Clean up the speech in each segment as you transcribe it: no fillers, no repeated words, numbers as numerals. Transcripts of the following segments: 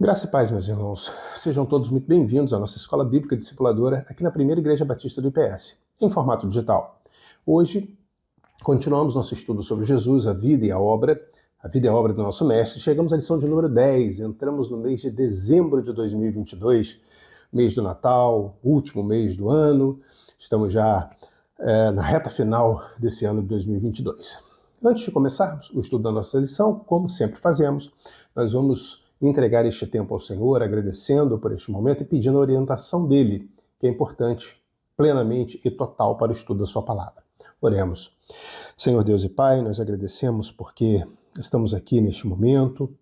Graça e paz, meus irmãos. Sejam todos muito bem-vindos à nossa Escola Bíblica Discipuladora aqui na Primeira Igreja Batista do IPS, em formato digital. Hoje, continuamos nosso estudo sobre Jesus, a vida e a obra do nosso Mestre. Chegamos à lição de número 10, entramos no mês de dezembro de 2022, mês do Natal, último mês do ano. Estamos já na reta final desse ano de 2022. Antes de começarmos o estudo da nossa lição, como sempre fazemos, nós vamos entregar este tempo ao Senhor, agradecendo por este momento e pedindo a orientação dele, que é importante, plenamente e total para o estudo da sua palavra. Oremos. Senhor Deus e Pai, nós agradecemos porque estamos aqui neste momento,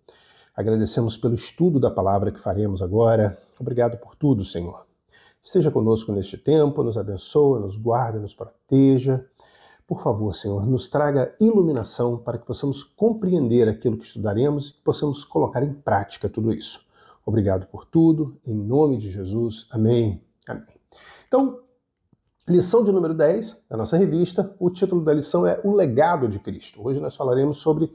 agradecemos pelo estudo da palavra que faremos agora. Obrigado por tudo, Senhor. Esteja conosco neste tempo, nos abençoa, nos guarda, nos proteja. Por favor, Senhor, nos traga iluminação para que possamos compreender aquilo que estudaremos e que possamos colocar em prática tudo isso. Obrigado por tudo, em nome de Jesus. Amém. Amém. Então, lição de número 10 da nossa revista, o título da lição é O Legado de Cristo. Hoje nós falaremos sobre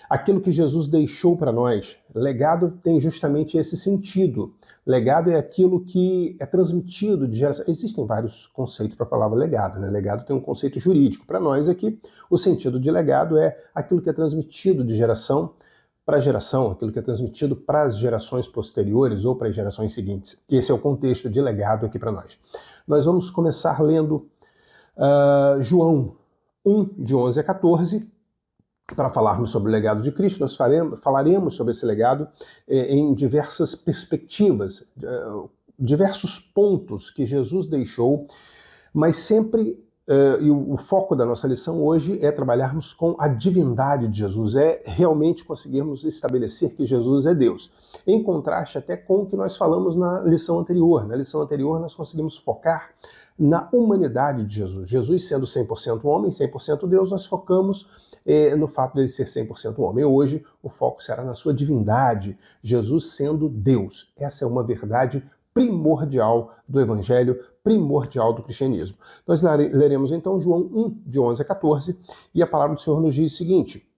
aquilo que Jesus deixou para nós. Legado tem justamente esse sentido. Legado é aquilo que é transmitido de geração. Existem vários conceitos para a palavra legado, né? Legado tem um conceito jurídico. Para nós aqui, o sentido de legado é aquilo que é transmitido de geração para geração, aquilo que é transmitido para as gerações posteriores ou para as gerações seguintes. Esse é o contexto de legado aqui para nós. Nós vamos começar lendo João 1, de 11 a 14, para falarmos sobre o legado de Cristo. Nós falaremos sobre esse legado em diversas perspectivas, diversos pontos que Jesus deixou, mas sempre, e o foco da nossa lição hoje é trabalharmos com a divindade de Jesus, é realmente conseguirmos estabelecer que Jesus é Deus, em contraste até com o que nós falamos na lição anterior. Na lição anterior nós conseguimos focar na humanidade de Jesus. Jesus sendo 100% homem, 100% Deus, nós focamos no fato de ele ser 100% homem. Hoje o foco será na sua divindade, Jesus sendo Deus. Essa é uma verdade primordial do Evangelho, primordial do cristianismo. Nós leremos então João 1, de 11 a 14, e a palavra do Senhor nos diz o seguinte,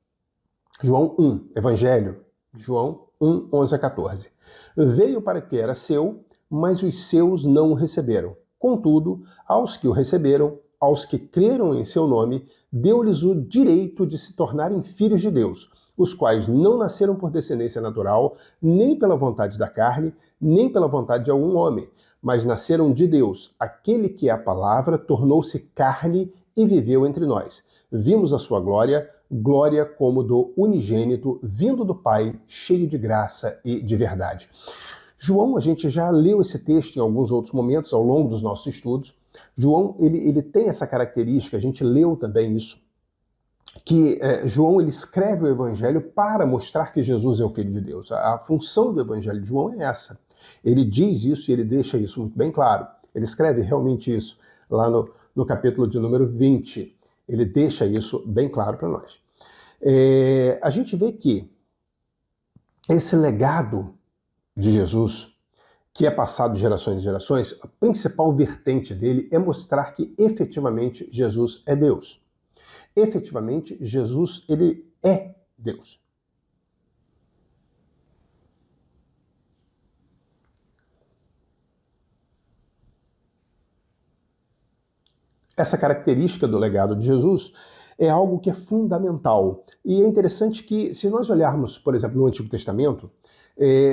João 1, Evangelho, João 1, 11 a 14. Veio para que era seu, mas os seus não o receberam. Contudo, aos que o receberam, aos que creram em seu nome, deu-lhes o direito de se tornarem filhos de Deus, os quais não nasceram por descendência natural, nem pela vontade da carne, nem pela vontade de algum homem, mas nasceram de Deus. Aquele que é a palavra tornou-se carne e viveu entre nós. Vimos a sua glória, glória como do unigênito, vindo do Pai, cheio de graça e de verdade. João, a gente já leu esse texto em alguns outros momentos ao longo dos nossos estudos. João, ele tem essa característica, a gente leu também isso, que João ele escreve o Evangelho para mostrar que Jesus é o Filho de Deus. A função do Evangelho de João é essa. Ele diz isso e ele deixa isso muito bem claro. Ele escreve realmente isso lá no capítulo de número 20. Ele deixa isso bem claro para nós. A gente vê que esse legado de Jesus, que é passado de gerações em gerações, a principal vertente dele é mostrar que efetivamente Jesus é Deus. Efetivamente, Jesus, ele é Deus. Essa característica do legado de Jesus é algo que é fundamental. E é interessante que, se nós olharmos, por exemplo, no Antigo Testamento,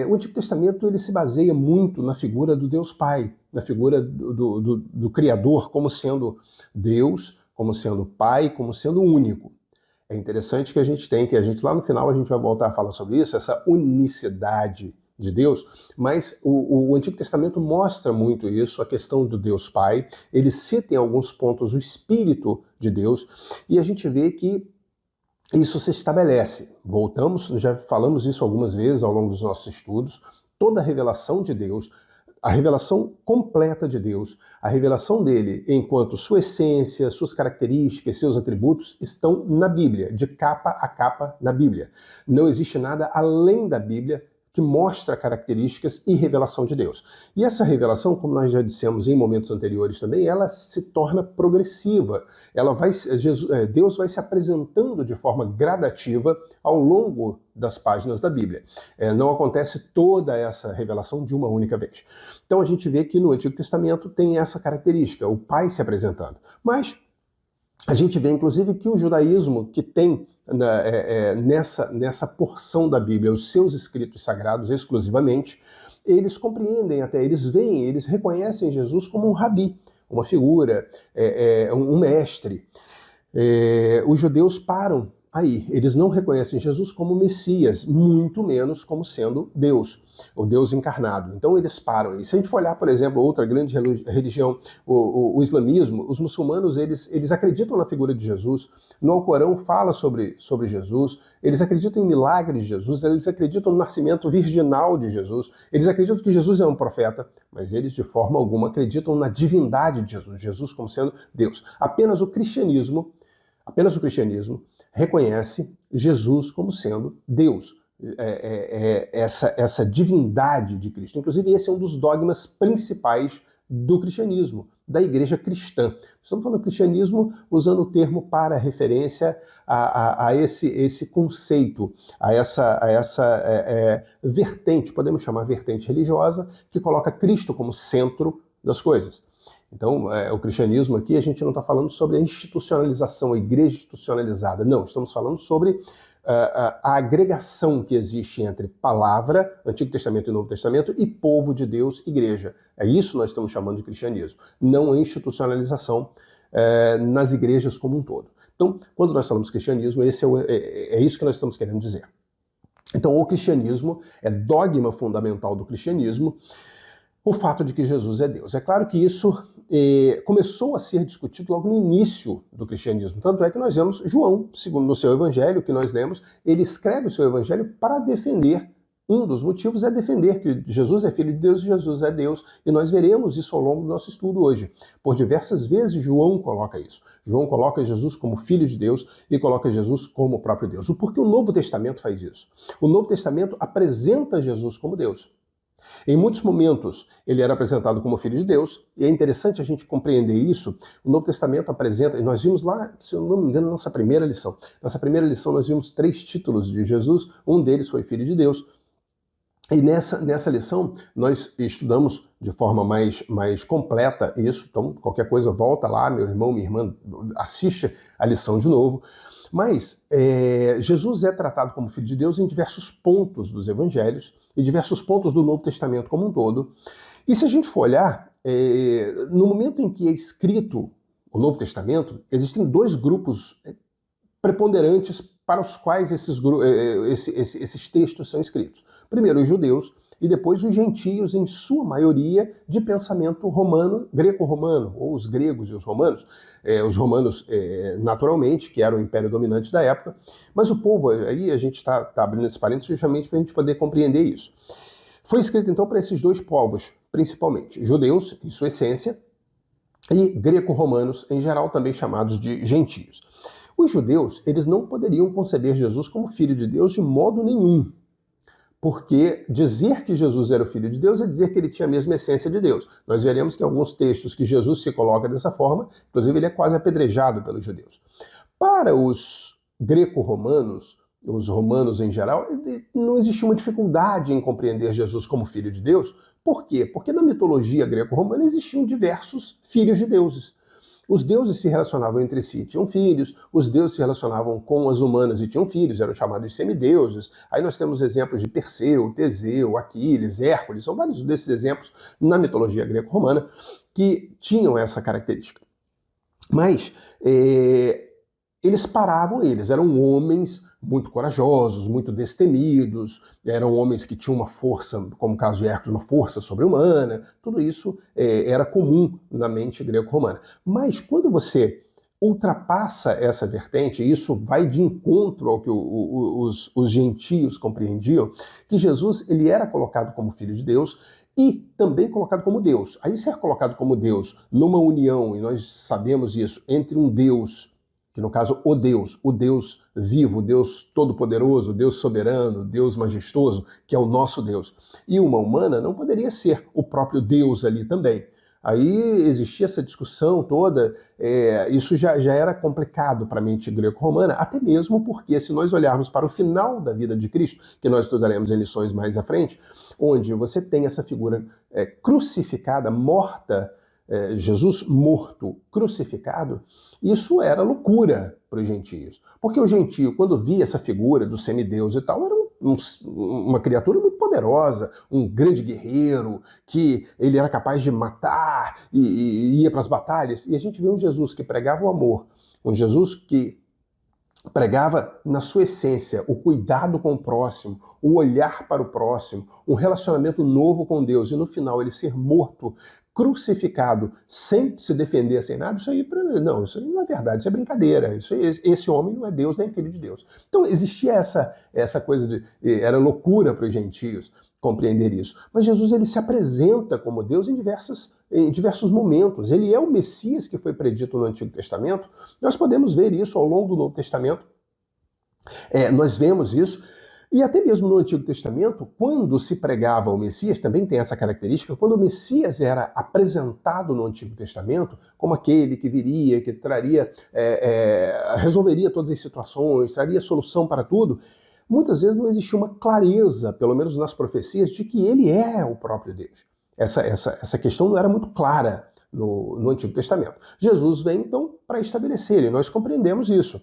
o Antigo Testamento ele se baseia muito na figura do Deus Pai, na figura do Criador como sendo Deus, como sendo Pai, como sendo único. É interessante que a gente lá no final a gente vai voltar a falar sobre isso, essa unicidade de Deus, mas o Antigo Testamento mostra muito isso, a questão do Deus Pai. Ele cita em alguns pontos o Espírito de Deus, e a gente vê que isso se estabelece. Voltamos, já falamos isso algumas vezes ao longo dos nossos estudos. Toda a revelação de Deus, a revelação completa de Deus, a revelação dele enquanto sua essência, suas características, seus atributos estão na Bíblia, de capa a capa na Bíblia. Não existe nada além da Bíblia que mostra características e revelação de Deus. E essa revelação, como nós já dissemos em momentos anteriores também, ela se torna progressiva. Deus vai se apresentando de forma gradativa ao longo das páginas da Bíblia. Não acontece toda essa revelação de uma única vez. Então a gente vê que no Antigo Testamento tem essa característica, o Pai se apresentando. Mas a gente vê, inclusive, que o judaísmo, que tem nessa porção da Bíblia os seus escritos sagrados exclusivamente, eles compreendem até, eles reconhecem Jesus como um rabi, uma figura, um mestre. Os judeus param aí, eles não reconhecem Jesus como Messias, muito menos como sendo Deus, o Deus encarnado. Então eles param. E se a gente for olhar, por exemplo, outra grande religião, o islamismo, os muçulmanos, eles acreditam na figura de Jesus, no Alcorão fala sobre Jesus, eles acreditam em milagres de Jesus, eles acreditam no nascimento virginal de Jesus, eles acreditam que Jesus é um profeta, mas eles de forma alguma acreditam na divindade de Jesus, Jesus como sendo Deus. Apenas o cristianismo reconhece Jesus como sendo Deus, essa divindade de Cristo. Inclusive, esse é um dos dogmas principais do cristianismo, da igreja cristã. Estamos falando do cristianismo usando o termo para referência a esse conceito, a essa vertente, podemos chamar vertente religiosa, que coloca Cristo como centro das coisas. Então, o cristianismo aqui, a gente não está falando sobre a institucionalização, a igreja institucionalizada. Não, estamos falando sobre a agregação que existe entre palavra, Antigo Testamento e Novo Testamento, e povo de Deus, igreja. É isso que nós estamos chamando de cristianismo, não a institucionalização nas igrejas como um todo. Então, quando nós falamos cristianismo, é isso que nós estamos querendo dizer. Então, o cristianismo é dogma fundamental do cristianismo, o fato de que Jesus é Deus. É claro que isso começou a ser discutido logo no início do cristianismo. Tanto é que nós vemos João, segundo no seu evangelho, que nós lemos, ele escreve o seu evangelho para defender. Um dos motivos é defender que Jesus é filho de Deus e Jesus é Deus. E nós veremos isso ao longo do nosso estudo hoje. Por diversas vezes João coloca isso. João coloca Jesus como filho de Deus e coloca Jesus como o próprio Deus. Porque o Novo Testamento faz isso. O Novo Testamento apresenta Jesus como Deus. Em muitos momentos, ele era apresentado como filho de Deus, e é interessante a gente compreender isso. O Novo Testamento apresenta, e nós vimos lá, se eu não me engano, nossa primeira lição. Nossa primeira lição nós vimos 3 títulos de Jesus, um deles foi filho de Deus. E nessa lição nós estudamos de forma mais completa isso, então qualquer coisa volta lá, meu irmão, minha irmã, assiste a lição de novo. Mas Jesus é tratado como filho de Deus em diversos pontos dos evangelhos e diversos pontos do Novo Testamento como um todo. E se a gente for olhar, no momento em que é escrito o Novo Testamento, existem 2 grupos preponderantes para os quais esses textos são escritos. Primeiro, os judeus, e depois os gentios, em sua maioria, de pensamento romano, greco-romano, ou os gregos e os romanos. Os romanos, naturalmente, que eram o império dominante da época, mas o povo, aí a gente está abrindo esse parênteses justamente para a gente poder compreender isso. Foi escrito, então, para esses 2 povos, principalmente, judeus, em sua essência, e greco-romanos, em geral, também chamados de gentios. Os judeus, eles não poderiam conceber Jesus como filho de Deus de modo nenhum. Porque dizer que Jesus era o Filho de Deus é dizer que ele tinha a mesma essência de Deus. Nós veremos que em alguns textos que Jesus se coloca dessa forma, inclusive ele é quase apedrejado pelos judeus. Para os greco-romanos, os romanos em geral, não existia uma dificuldade em compreender Jesus como Filho de Deus. Por quê? Porque na mitologia greco-romana existiam diversos filhos de deuses. Os deuses se relacionavam entre si, tinham filhos, os deuses se relacionavam com as humanas e tinham filhos, eram chamados de semideuses. Aí nós temos exemplos de Perseu, Teseu, Aquiles, Hércules, são vários desses exemplos na mitologia greco-romana que tinham essa característica. Mas eles paravam, eles eram homens muito corajosos, muito destemidos, eram homens que tinham uma força, como o caso de Hércules, uma força sobre-humana, tudo isso era comum na mente greco-romana. Mas quando você ultrapassa essa vertente, e isso vai de encontro ao que os gentios compreendiam, que Jesus ele era colocado como filho de Deus, e também colocado como Deus. Aí ser colocado como Deus numa união, e nós sabemos isso, entre um Deus que no caso o Deus vivo, o Deus todo-poderoso, o Deus soberano, o Deus majestoso, que é o nosso Deus. E uma humana não poderia ser o próprio Deus ali também. Aí existia essa discussão toda, isso já era complicado para a mente greco-romana, até mesmo porque se nós olharmos para o final da vida de Cristo, que nós estudaremos em lições mais à frente, onde você tem essa figura crucificada, morta, Jesus morto, crucificado, isso era loucura para os gentios. Porque o gentio, quando via essa figura do semideus e tal, era uma criatura muito poderosa, um grande guerreiro, que ele era capaz de matar e ia para as batalhas. E a gente vê um Jesus que pregava o amor, um Jesus que pregava na sua essência o cuidado com o próximo, o olhar para o próximo, um relacionamento novo com Deus, e no final ele ser morto, crucificado, sem se defender, sem nada, isso aí não é verdade, isso é brincadeira, esse homem não é Deus nem filho de Deus. Então existia essa coisa era loucura para os gentios compreender isso. Mas Jesus, ele se apresenta como Deus em diversos momentos. Ele é o Messias que foi predito no Antigo Testamento. Nós podemos ver isso ao longo do Novo Testamento. Nós vemos isso. E até mesmo no Antigo Testamento, quando se pregava o Messias, também tem essa característica, quando o Messias era apresentado no Antigo Testamento como aquele que viria, que traria, resolveria todas as situações, traria solução para tudo, muitas vezes não existia uma clareza, pelo menos nas profecias, de que ele é o próprio Deus. Essa questão não era muito clara no Antigo Testamento. Jesus vem, então, para estabelecer, e nós compreendemos isso.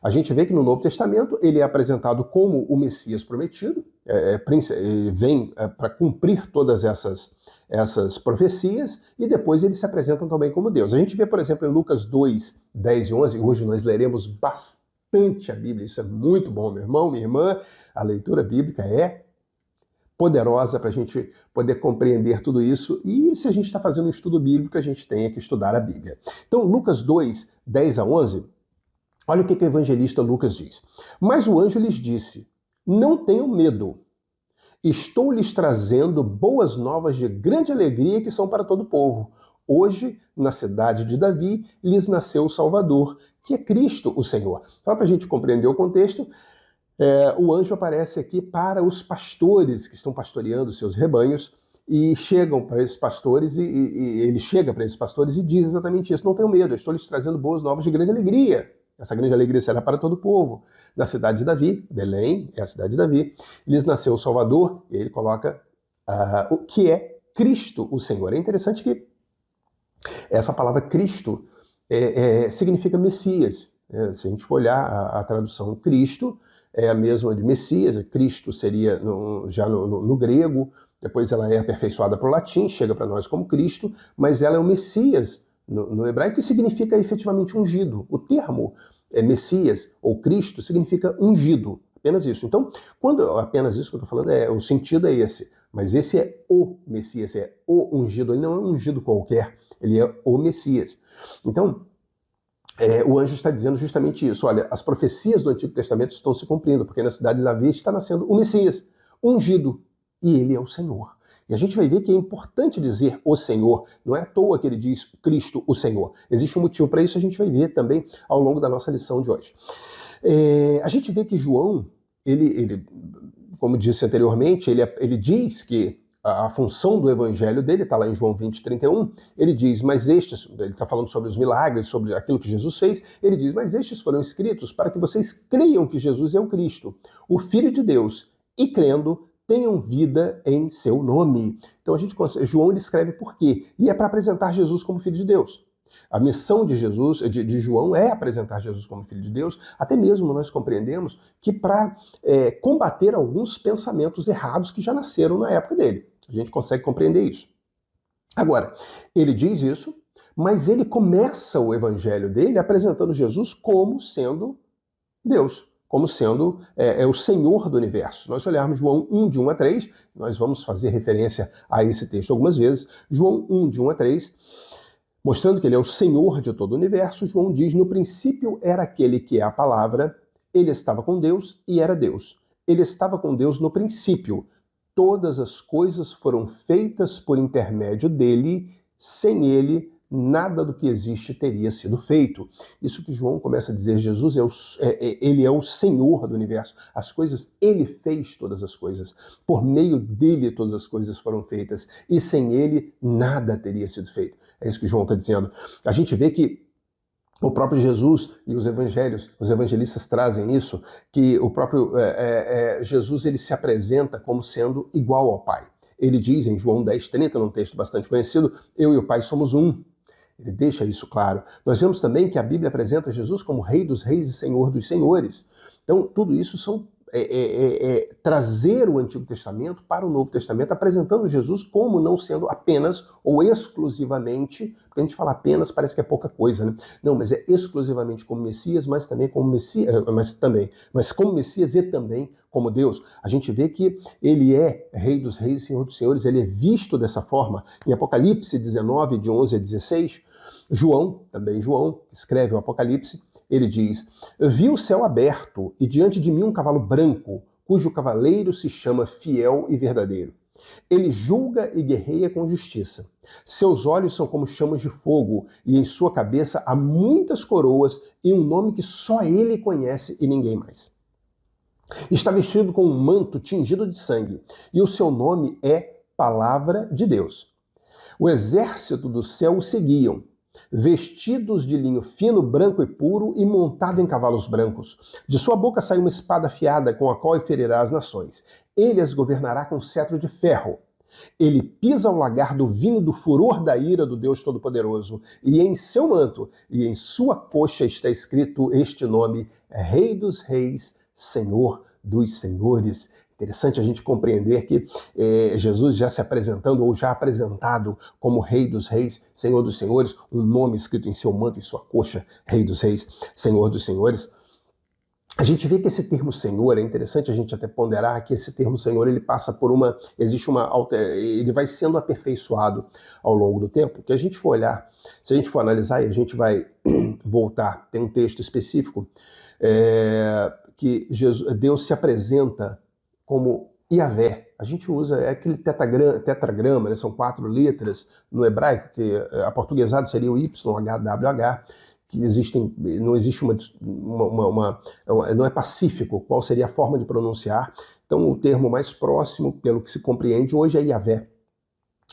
A gente vê que no Novo Testamento ele é apresentado como o Messias prometido, ele vem para cumprir todas essas profecias, e depois ele se apresenta também como Deus. A gente vê, por exemplo, em Lucas 2, 10 e 11, hoje nós leremos bastante a Bíblia, isso é muito bom, meu irmão, minha irmã, a leitura bíblica é poderosa para a gente poder compreender tudo isso, e se a gente está fazendo um estudo bíblico, a gente tem que estudar a Bíblia. Então, Lucas 2, 10 a 11, olha o que o evangelista Lucas diz. Mas o anjo lhes disse, não tenham medo, estou lhes trazendo boas novas de grande alegria que são para todo o povo. Hoje, na cidade de Davi, lhes nasceu o Salvador, que é Cristo o Senhor. Só para a gente compreender o contexto, o anjo aparece aqui para os pastores que estão pastoreando seus rebanhos, e chegam para esses pastores, e ele chega para esses pastores e diz exatamente isso, não tenham medo, estou lhes trazendo boas novas de grande alegria. Essa grande alegria será para todo o povo. Na cidade de Davi, Belém é a cidade de Davi, lhes nasceu o Salvador, e ele coloca o que é Cristo o Senhor. É interessante que essa palavra Cristo significa Messias. Se a gente for olhar a tradução Cristo, é a mesma de Messias, Cristo seria já no grego, depois ela é aperfeiçoada para o latim, chega para nós como Cristo, mas ela é o Messias no hebraico, que significa efetivamente ungido. O termo Messias ou Cristo significa ungido, apenas isso. Então, quando apenas isso que eu estou falando, o sentido é esse, mas esse é o Messias, é o ungido, ele não é um ungido qualquer, ele é o Messias. Então, o anjo está dizendo justamente isso, olha, as profecias do Antigo Testamento estão se cumprindo, porque na cidade de Davi está nascendo o Messias, ungido, e ele é o Senhor. E a gente vai ver que é importante dizer o Senhor, não é à toa que ele diz Cristo o Senhor. Existe um motivo para isso, a gente vai ver também ao longo da nossa lição de hoje. A gente vê que João, ele como disse anteriormente, ele diz que a função do evangelho dele, está lá em João 20, 31, ele diz, mas estes, ele está falando sobre os milagres, sobre aquilo que Jesus fez, ele diz, mas estes foram escritos para que vocês creiam que Jesus é o Cristo, o Filho de Deus, e crendo, tenham vida em seu nome. Então João ele escreve por quê? E é para apresentar Jesus como Filho de Deus. A missão de Jesus, de João, é apresentar Jesus como Filho de Deus, até mesmo nós compreendemos que para combater alguns pensamentos errados que já nasceram na época dele. A gente consegue compreender isso. Agora, ele diz isso, mas ele começa o evangelho dele apresentando Jesus como sendo Deus, como sendo o Senhor do universo. Nós olharmos João 1, de 1 a 3, nós vamos fazer referência a esse texto algumas vezes. João 1, de 1 a 3, mostrando que ele é o Senhor de todo o universo, João diz, no princípio era aquele que é a palavra, ele estava com Deus e era Deus. Ele estava com Deus no princípio. Todas as coisas foram feitas por intermédio dele, sem ele, nada do que existe teria sido feito. Isso que João começa a dizer, Jesus ele é o Senhor do universo. As coisas, ele fez todas as coisas. Por meio dele todas as coisas foram feitas. E sem ele nada teria sido feito. É isso que João está dizendo. A gente vê que o próprio Jesus e os evangelistas trazem isso, que o próprio Jesus ele se apresenta como sendo igual ao Pai. Ele diz em João 10:30, num texto bastante conhecido, eu e o Pai somos um. Ele deixa isso claro. Nós vemos também que a Bíblia apresenta Jesus como Rei dos Reis e Senhor dos Senhores. Então, tudo isso são trazer o Antigo Testamento para o Novo Testamento, apresentando Jesus como não sendo apenas ou exclusivamente, porque a gente fala apenas, parece que é pouca coisa, né? Não, mas é exclusivamente como Messias, mas também como Messias, mas como Messias e também como Deus. A gente vê que ele é Rei dos Reis e Senhor dos Senhores, ele é visto dessa forma. Em Apocalipse 19, de 11 a 16, João, que escreve o Apocalipse, ele diz, vi o céu aberto e diante de mim um cavalo branco, cujo cavaleiro se chama Fiel e Verdadeiro. Ele julga e guerreia com justiça. Seus olhos são como chamas de fogo e em sua cabeça há muitas coroas e um nome que só ele conhece e ninguém mais. Está vestido com um manto tingido de sangue e o seu nome é Palavra de Deus. O exército do céu o seguiam, vestidos de linho fino, branco e puro e montado em cavalos brancos. De sua boca sai uma espada afiada com a qual ferirá as nações. Ele as governará com cetro de ferro. Ele pisa o lagar do vinho do furor da ira do Deus Todo-Poderoso. E em seu manto e em sua coxa está escrito este nome, Rei dos Reis, Senhor dos Senhores. Interessante a gente compreender que Jesus já se apresentando ou já apresentado como Rei dos Reis, Senhor dos Senhores, um nome escrito em seu manto e sua coxa, Rei dos Reis, Senhor dos Senhores. A gente vê que esse termo Senhor, é interessante a gente até ponderar que esse termo Senhor, ele passa por ele vai sendo aperfeiçoado ao longo do tempo, que a gente for olhar, se a gente for analisar e a gente vai voltar, tem um texto específico, que Deus se apresenta como Yavé. A gente usa aquele tetragrama, né? São 4 letras no hebraico, que aportuguesado seria o YHWH, que não existe não é pacífico qual seria a forma de pronunciar. Então o termo mais próximo, pelo que se compreende hoje, é Yavé.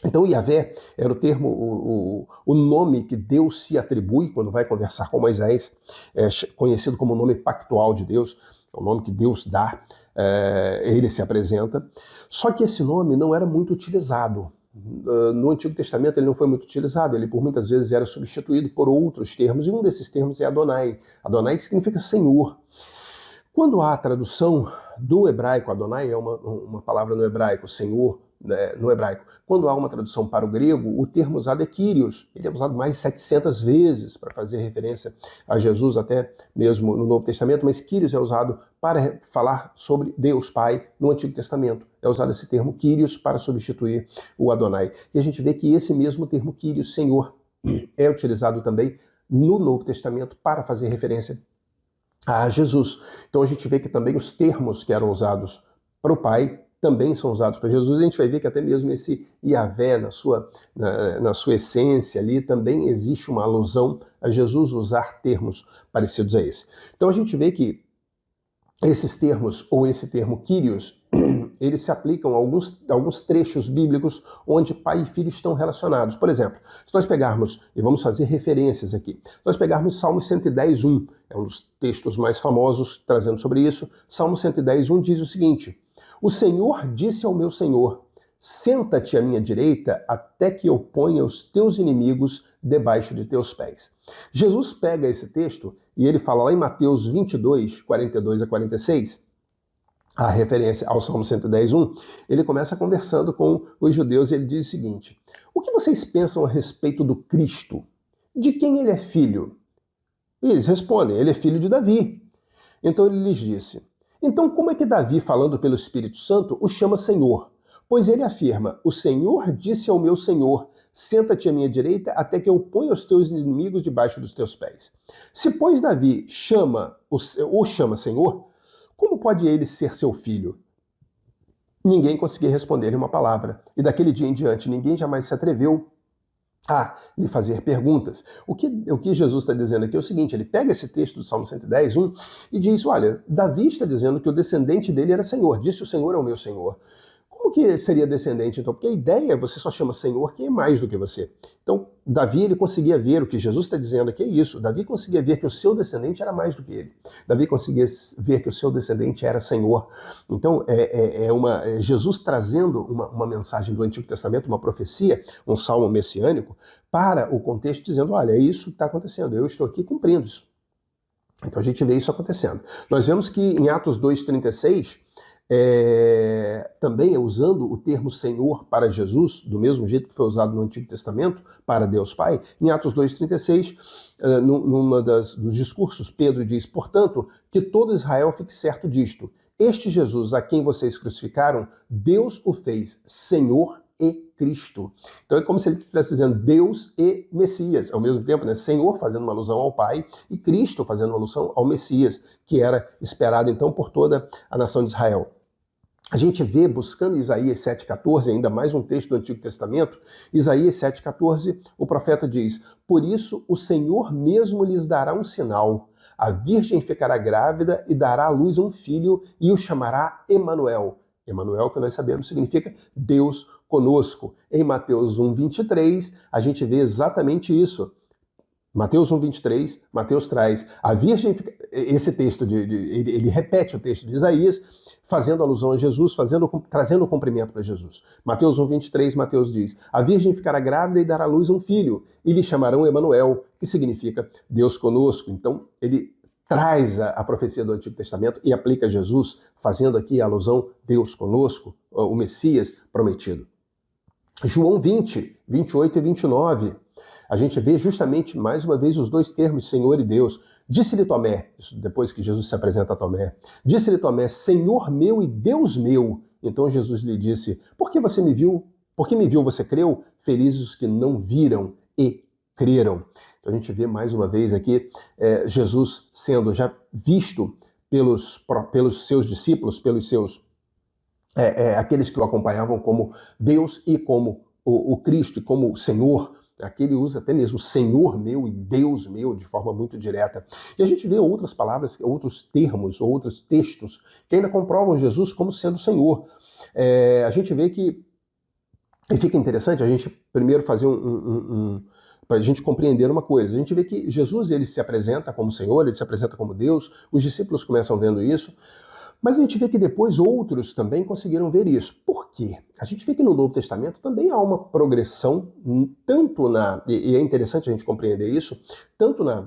Então Yavé era o termo, o nome que Deus se atribui quando vai conversar com Moisés, conhecido como o nome pactual de Deus, é o nome que Deus dá, ele se apresenta. Só que esse nome não era muito utilizado. No Antigo Testamento ele não foi muito utilizado, ele por muitas vezes era substituído por outros termos, e um desses termos é Adonai. Adonai que significa Senhor. Quando há a tradução do hebraico, Adonai é uma palavra no hebraico, Senhor, né, no hebraico. Quando há uma tradução para o grego, o termo usado é Kyrios. Ele é usado mais de 700 vezes para fazer referência a Jesus, até mesmo no Novo Testamento, mas Kyrios é usado para falar sobre Deus Pai no Antigo Testamento. É usado esse termo Kyrios para substituir o Adonai. E a gente vê que esse mesmo termo Kyrios, Senhor, é utilizado também no Novo Testamento para fazer referência a Jesus. Então a gente vê que também os termos que eram usados para o Pai também são usados para Jesus. A gente vai ver que até mesmo esse Yavé, na sua essência ali, também existe uma alusão a Jesus usar termos parecidos a esse. Então a gente vê que esses termos, ou esse termo Kyrios, eles se aplicam a alguns trechos bíblicos onde pai e filho estão relacionados. Por exemplo, se nós pegarmos, e vamos fazer referências aqui, se nós pegarmos Salmo 110:1, é um dos textos mais famosos trazendo sobre isso, Salmo 110:1 diz o seguinte: o Senhor disse ao meu Senhor, senta-te à minha direita até que eu ponha os teus inimigos debaixo de teus pés. Jesus pega esse texto e ele fala lá em Mateus 22, 42 a 46, a referência ao Salmo 110:1, ele começa conversando com os judeus e ele diz o seguinte: o que vocês pensam a respeito do Cristo? De quem ele é filho? E eles respondem, ele é filho de Davi. Então ele lhes disse, então como é que Davi, falando pelo Espírito Santo, o chama Senhor? Pois ele afirma, o Senhor disse ao meu Senhor, senta-te à minha direita até que eu ponha os teus inimigos debaixo dos teus pés. Se, pois, Davi o chama Senhor, como pode ele ser seu filho? Ninguém conseguia responder-lhe uma palavra. E daquele dia em diante, ninguém jamais se atreveu a lhe fazer perguntas. O que Jesus está dizendo aqui é o seguinte, ele pega esse texto do Salmo 110, 1, e diz, olha, Davi está dizendo que o descendente dele era Senhor, disse o Senhor ao meu Senhor. Como que seria descendente, então? Porque a ideia é você só chama Senhor quem é mais do que você. Então, Davi, ele conseguia ver o que Jesus está dizendo aqui, é isso. Davi conseguia ver que o seu descendente era mais do que ele. Davi conseguia ver que o seu descendente era Senhor. Então, Jesus trazendo uma mensagem do Antigo Testamento, uma profecia, um salmo messiânico, para o contexto dizendo, olha, é isso que está acontecendo, eu estou aqui cumprindo isso. Então, a gente vê isso acontecendo. Nós vemos que em Atos 2,36, também usando o termo Senhor para Jesus, do mesmo jeito que foi usado no Antigo Testamento para Deus Pai, em Atos 2,36, dos discursos, Pedro diz, portanto, que todo Israel fique certo disto, este Jesus a quem vocês crucificaram, Deus o fez Senhor e Cristo. Então é como se ele estivesse dizendo Deus e Messias, ao mesmo tempo, né? Senhor fazendo uma alusão ao Pai e Cristo fazendo uma alusão ao Messias, que era esperado então por toda a nação de Israel. A gente vê, buscando Isaías 7,14, ainda mais um texto do Antigo Testamento, Isaías 7,14, o profeta diz, por isso o Senhor mesmo lhes dará um sinal, a virgem ficará grávida e dará à luz um filho e o chamará Emanuel. Emanuel, que nós sabemos, significa Deus conosco. Em Mateus 1,23, a gente vê exatamente isso. Mateus 1,23, Mateus traz a virgem, esse texto, ele repete o texto de Isaías, fazendo alusão a Jesus, trazendo o cumprimento para Jesus. Mateus 1,23, Mateus diz, a virgem ficará grávida e dará à luz um filho, e lhe chamarão Emanuel, que significa Deus conosco. Então, ele traz a profecia do Antigo Testamento e aplica a Jesus, fazendo aqui a alusão Deus conosco, o Messias prometido. João 20, 28 e 29, a gente vê justamente, mais uma vez, os dois termos, Senhor e Deus. Disse-lhe Tomé, isso depois que Jesus se apresenta a Tomé, disse-lhe Tomé, Senhor meu e Deus meu. Então Jesus lhe disse, por que me viu, você creu? Felizes os que não viram e creram. Então a gente vê mais uma vez aqui Jesus sendo já visto pelos seus discípulos, pelos seus aqueles que o acompanhavam como Deus e como o Cristo e como o Senhor. Aqui ele usa até mesmo Senhor meu e Deus meu de forma muito direta. E a gente vê outras palavras, outros termos, outros textos que ainda comprovam Jesus como sendo Senhor. A gente vê que, e fica interessante a gente primeiro fazer para a gente compreender uma coisa. A gente vê que Jesus ele se apresenta como Senhor, ele se apresenta como Deus, os discípulos começam vendo isso, mas a gente vê que depois outros também conseguiram ver isso. Por quê? A gente vê que no Novo Testamento também há uma progressão, e é interessante a gente compreender isso, tanto na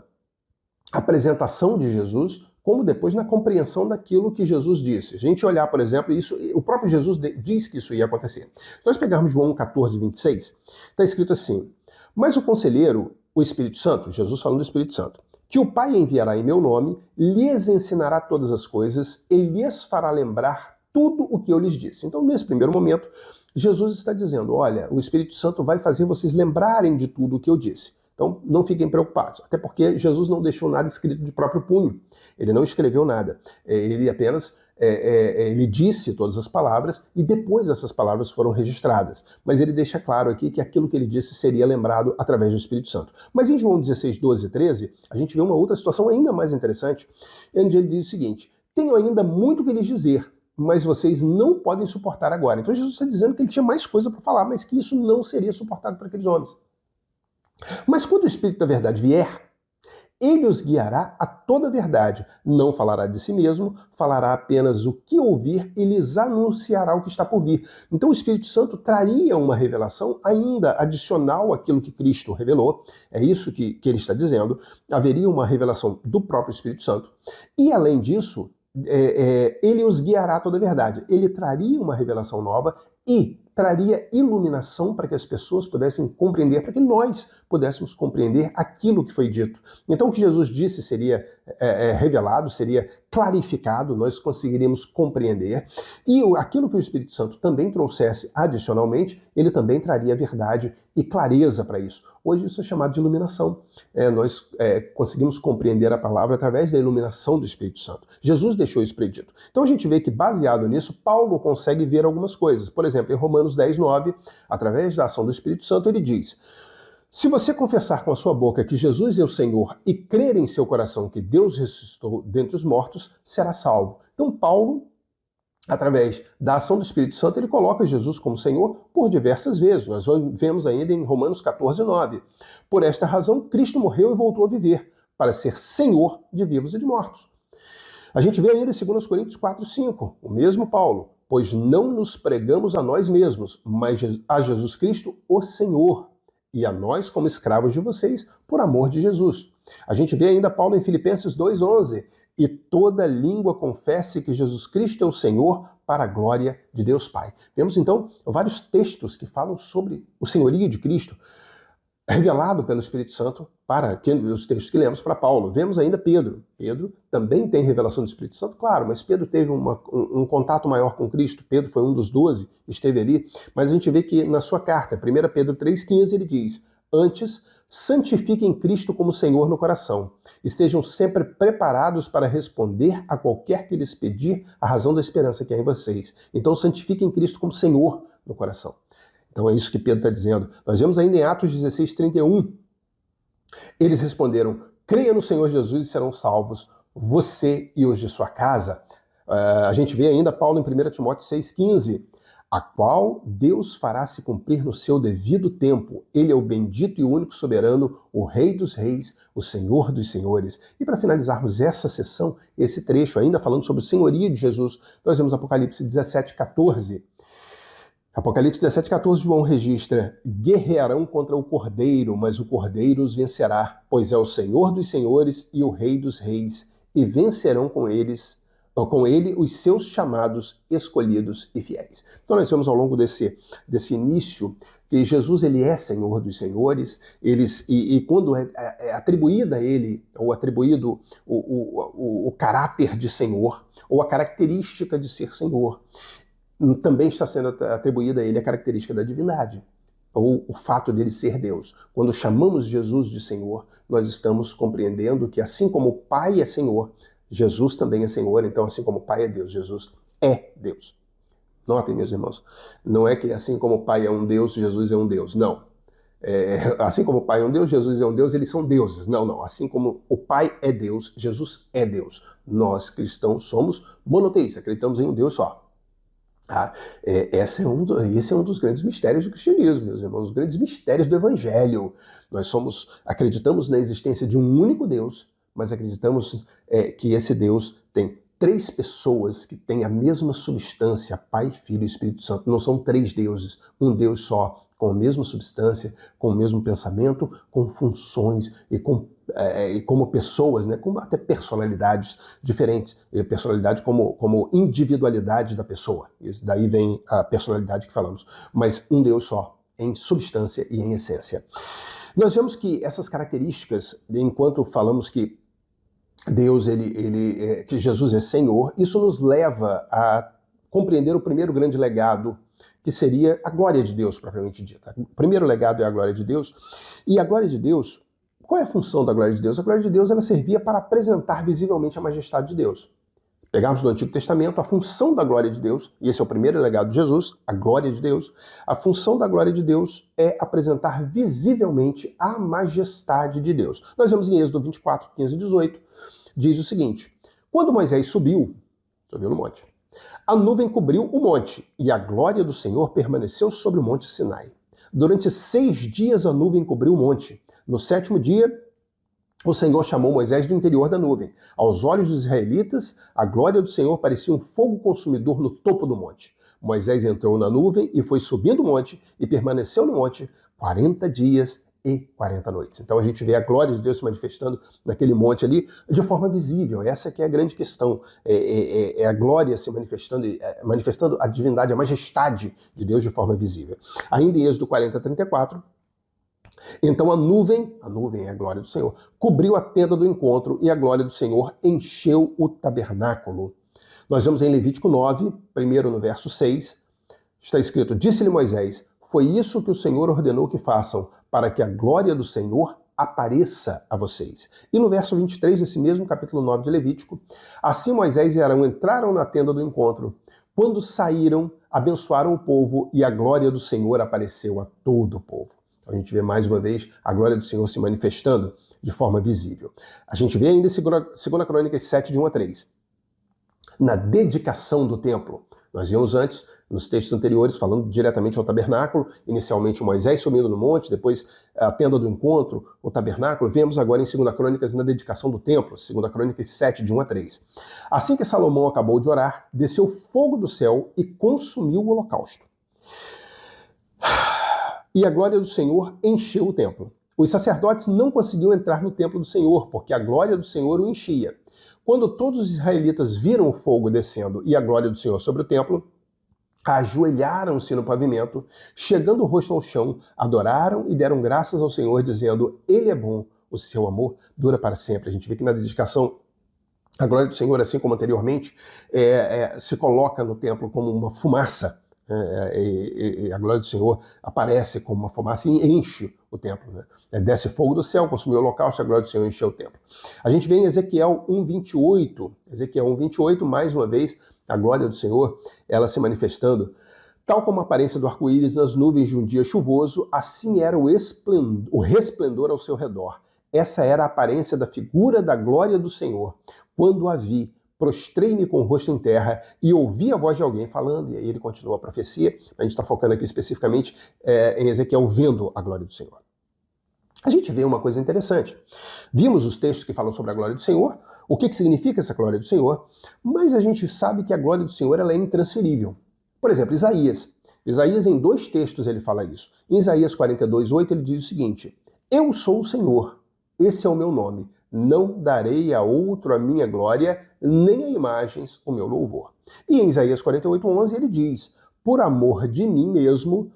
apresentação de Jesus, como depois na compreensão daquilo que Jesus disse. A gente olhar, por exemplo, isso, o próprio Jesus diz que isso ia acontecer. Se nós pegarmos João 14, 26, está escrito assim, mas o conselheiro, o Espírito Santo, Jesus falando do Espírito Santo, que o Pai enviará em meu nome, lhes ensinará todas as coisas e lhes fará lembrar tudo o que eu lhes disse. Então, nesse primeiro momento, Jesus está dizendo, olha, o Espírito Santo vai fazer vocês lembrarem de tudo o que eu disse. Então, não fiquem preocupados, até porque Jesus não deixou nada escrito de próprio punho. Ele não escreveu nada. Ele apenas ele disse todas as palavras e depois essas palavras foram registradas. Mas ele deixa claro aqui que aquilo que ele disse seria lembrado através do Espírito Santo. Mas em João 16, 12 e 13, a gente vê uma outra situação ainda mais interessante, onde ele diz o seguinte, tenho ainda muito que lhes dizer, mas vocês não podem suportar agora. Então Jesus está dizendo que ele tinha mais coisa para falar, mas que isso não seria suportado por aqueles homens. Mas quando o Espírito da verdade vier, ele os guiará a toda a verdade. Não falará de si mesmo, falará apenas o que ouvir e lhes anunciará o que está por vir. Então o Espírito Santo traria uma revelação ainda adicional àquilo que Cristo revelou. É isso que ele está dizendo. Haveria uma revelação do próprio Espírito Santo. E além disso, ele os guiará a toda a verdade. Ele traria uma revelação nova e traria iluminação para que as pessoas pudessem compreender, para que nós pudéssemos compreender aquilo que foi dito. Então o que Jesus disse seria revelado, seria clarificado, nós conseguiríamos compreender. E aquilo que o Espírito Santo também trouxesse adicionalmente, ele também traria verdade e clareza para isso. Hoje isso é chamado de iluminação. Nós conseguimos compreender a palavra através da iluminação do Espírito Santo. Jesus deixou isso predito. Então a gente vê que, baseado nisso, Paulo consegue ver algumas coisas. Por exemplo, em Romanos 10, 9, através da ação do Espírito Santo, ele diz Se você confessar com a sua boca que Jesus é o Senhor e crer em seu coração que Deus ressuscitou dentre os mortos, será salvo. Então Paulo, através da ação do Espírito Santo, ele coloca Jesus como Senhor por diversas vezes. Nós vemos ainda em Romanos 14:9. Por esta razão, Cristo morreu e voltou a viver, para ser Senhor de vivos e de mortos. A gente vê ainda em 2 Coríntios 4:5, o mesmo Paulo. Pois não nos pregamos a nós mesmos, mas a Jesus Cristo, o Senhor, e a nós como escravos de vocês, por amor de Jesus. A gente vê ainda Paulo em Filipenses 2:11, e toda língua confesse que Jesus Cristo é o Senhor, para a glória de Deus Pai. Vemos então vários textos que falam sobre o senhorio de Cristo, revelado pelo Espírito Santo para os textos que lemos para Paulo. Vemos ainda Pedro. Pedro também tem revelação do Espírito Santo, claro, mas Pedro teve um contato maior com Cristo. Pedro foi um dos 12, esteve ali. Mas a gente vê que na sua carta, 1 Pedro 3,15, ele diz: antes, santifiquem Cristo como Senhor no coração. Estejam sempre preparados para responder a qualquer que lhes pedir a razão da esperança que há em vocês. Então, santifiquem Cristo como Senhor no coração. Então é isso que Pedro está dizendo. Nós vemos ainda em Atos 16:31. Eles responderam: creia no Senhor Jesus e serão salvos, você e os de sua casa. A gente vê ainda Paulo em 1 Timóteo 6,15. A qual Deus fará se cumprir no seu devido tempo. Ele é o bendito e único soberano, o Rei dos reis, o Senhor dos senhores. E para finalizarmos essa sessão, esse trecho, ainda falando sobre o senhorio de Jesus, nós vemos Apocalipse 17:14. Apocalipse 17:14, João registra: guerrearão contra o Cordeiro, mas o Cordeiro os vencerá, pois é o Senhor dos senhores e o Rei dos reis, e vencerão com ele os seus chamados, escolhidos e fiéis. Então nós vemos ao longo desse início que Jesus ele é Senhor dos senhores, e quando é atribuída a ele, ou atribuído o caráter de Senhor, ou a característica de ser Senhor, também está sendo atribuída a ele a característica da divindade, ou o fato dele ser Deus. Quando chamamos Jesus de Senhor, nós estamos compreendendo que assim como o Pai é Senhor, Jesus também é Senhor. Então assim como o Pai é Deus, Jesus é Deus. Notem, meus irmãos, não é que assim como o Pai é um Deus, Jesus é um Deus. Não. Assim como o Pai é um Deus, Jesus é um Deus, eles são deuses. Não, não. Assim como o Pai é Deus, Jesus é Deus. Nós, cristãos, somos monoteístas, acreditamos em um Deus só. Esse é um dos grandes mistérios do cristianismo, meus irmãos, os grandes mistérios do Evangelho. Nós acreditamos na existência de um único Deus, mas acreditamos que esse Deus tem três pessoas que têm a mesma substância, Pai, Filho e Espírito Santo. Não são três deuses, um Deus só, com a mesma substância, com o mesmo pensamento, com funções e como pessoas, né, com até personalidades diferentes. E personalidade como individualidade da pessoa. Isso daí vem a personalidade que falamos. Mas um Deus só, em substância e em essência. Nós vemos que essas características, enquanto falamos que Deus, que Jesus é Senhor, isso nos leva a compreender o primeiro grande legado, que seria a glória de Deus, propriamente dita. O primeiro legado é a glória de Deus. E a glória de Deus, qual é a função da glória de Deus? A glória de Deus ela servia para apresentar visivelmente a majestade de Deus. Pegarmos no Antigo Testamento, a função da glória de Deus, e esse é o primeiro legado de Jesus, a glória de Deus, a função da glória de Deus é apresentar visivelmente a majestade de Deus. Nós vemos em Êxodo 24, 15 e 18, diz o seguinte: quando Moisés subiu no monte, a nuvem cobriu o monte, e a glória do Senhor permaneceu sobre o monte Sinai. Durante 6 dias a nuvem cobriu o monte. No 7º dia, o Senhor chamou Moisés do interior da nuvem. Aos olhos dos israelitas, a glória do Senhor parecia um fogo consumidor no topo do monte. Moisés entrou na nuvem e foi subindo o monte, e permaneceu no monte 40 dias e 40 noites. Então a gente vê a glória de Deus se manifestando naquele monte ali de forma visível. Essa que é a grande questão. É a glória se manifestando a divindade, a majestade de Deus de forma visível. Ainda em Êxodo 40, 34, então a nuvem é a glória do Senhor, cobriu a tenda do encontro e a glória do Senhor encheu o tabernáculo. Nós vemos em Levítico 9, primeiro no verso 6, está escrito: disse-lhe Moisés, foi isso que o Senhor ordenou que façam, para que a glória do Senhor apareça a vocês. E no verso 23 desse mesmo capítulo 9 de Levítico, assim Moisés e Arão entraram na tenda do encontro. Quando saíram, abençoaram o povo e a glória do Senhor apareceu a todo o povo. Então a gente vê mais uma vez a glória do Senhor se manifestando de forma visível. A gente vê ainda em 2 Crônicas 7, de 1 a 3. Na dedicação do templo. Nós vimos antes, nos textos anteriores, falando diretamente ao tabernáculo, inicialmente Moisés subindo no monte, depois a tenda do encontro, o tabernáculo. Vemos agora em 2 Crônicas na dedicação do templo, 2 Crônicas 7, de 1 a 3. Assim que Salomão acabou de orar, desceu fogo do céu e consumiu o holocausto. E a glória do Senhor encheu o templo. Os sacerdotes não conseguiam entrar no templo do Senhor, porque a glória do Senhor o enchia. Quando todos os israelitas viram o fogo descendo e a glória do Senhor sobre o templo, ajoelharam-se no pavimento, chegando o rosto ao chão, adoraram e deram graças ao Senhor, dizendo: Ele é bom, o seu amor dura para sempre. A gente vê que na dedicação, a glória do Senhor, assim como anteriormente, se coloca no templo como uma fumaça. E a glória do Senhor aparece como uma fumaça e enche o templo. Né? Desce fogo do céu, consumiu o holocausto, a glória do Senhor encheu o templo. A gente vê em Ezequiel 1:28, Ezequiel 1:28, mais uma vez, a glória do Senhor, ela se manifestando, tal como a aparência do arco-íris nas nuvens de um dia chuvoso, assim era o resplendor ao seu redor. Essa era a aparência da figura da glória do Senhor. Quando a vi, prostrei-me com o rosto em terra e ouvi a voz de alguém falando, e aí ele continua a profecia. A gente está focando aqui especificamente em Ezequiel vendo a glória do Senhor. A gente vê uma coisa interessante. Vimos os textos que falam sobre a glória do Senhor, o que significa essa glória do Senhor, mas a gente sabe que a glória do Senhor ela é intransferível. Por exemplo, Isaías. Isaías, em 2 textos, ele fala isso. Em Isaías 42:8, ele diz o seguinte: Eu sou o Senhor, esse é o meu nome. Não darei a outro a minha glória, nem a imagens o meu louvor. E em Isaías 48:11 ele diz: por amor de mim mesmo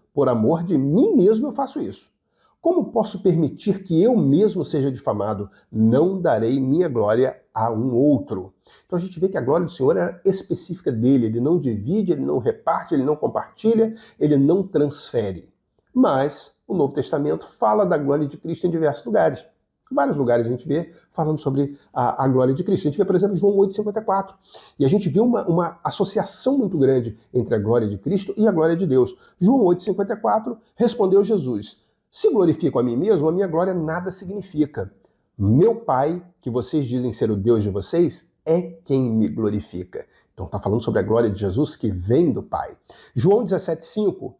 eu faço isso. Como posso permitir que eu mesmo seja difamado? Não darei minha glória a um outro. Então a gente vê que a glória do Senhor é específica dele. Ele não divide, ele não reparte, ele não compartilha, ele não transfere. Mas o Novo Testamento fala da glória de Cristo em diversos lugares. Em vários lugares a gente vê falando sobre a glória de Cristo. A gente vê, por exemplo, João 8:54. E a gente vê uma associação muito grande entre a glória de Cristo e a glória de Deus. João 8:54, respondeu Jesus: se glorifico a mim mesmo, a minha glória nada significa. Meu Pai, que vocês dizem ser o Deus de vocês, é quem me glorifica. Então está falando sobre a glória de Jesus que vem do Pai. João 17:5.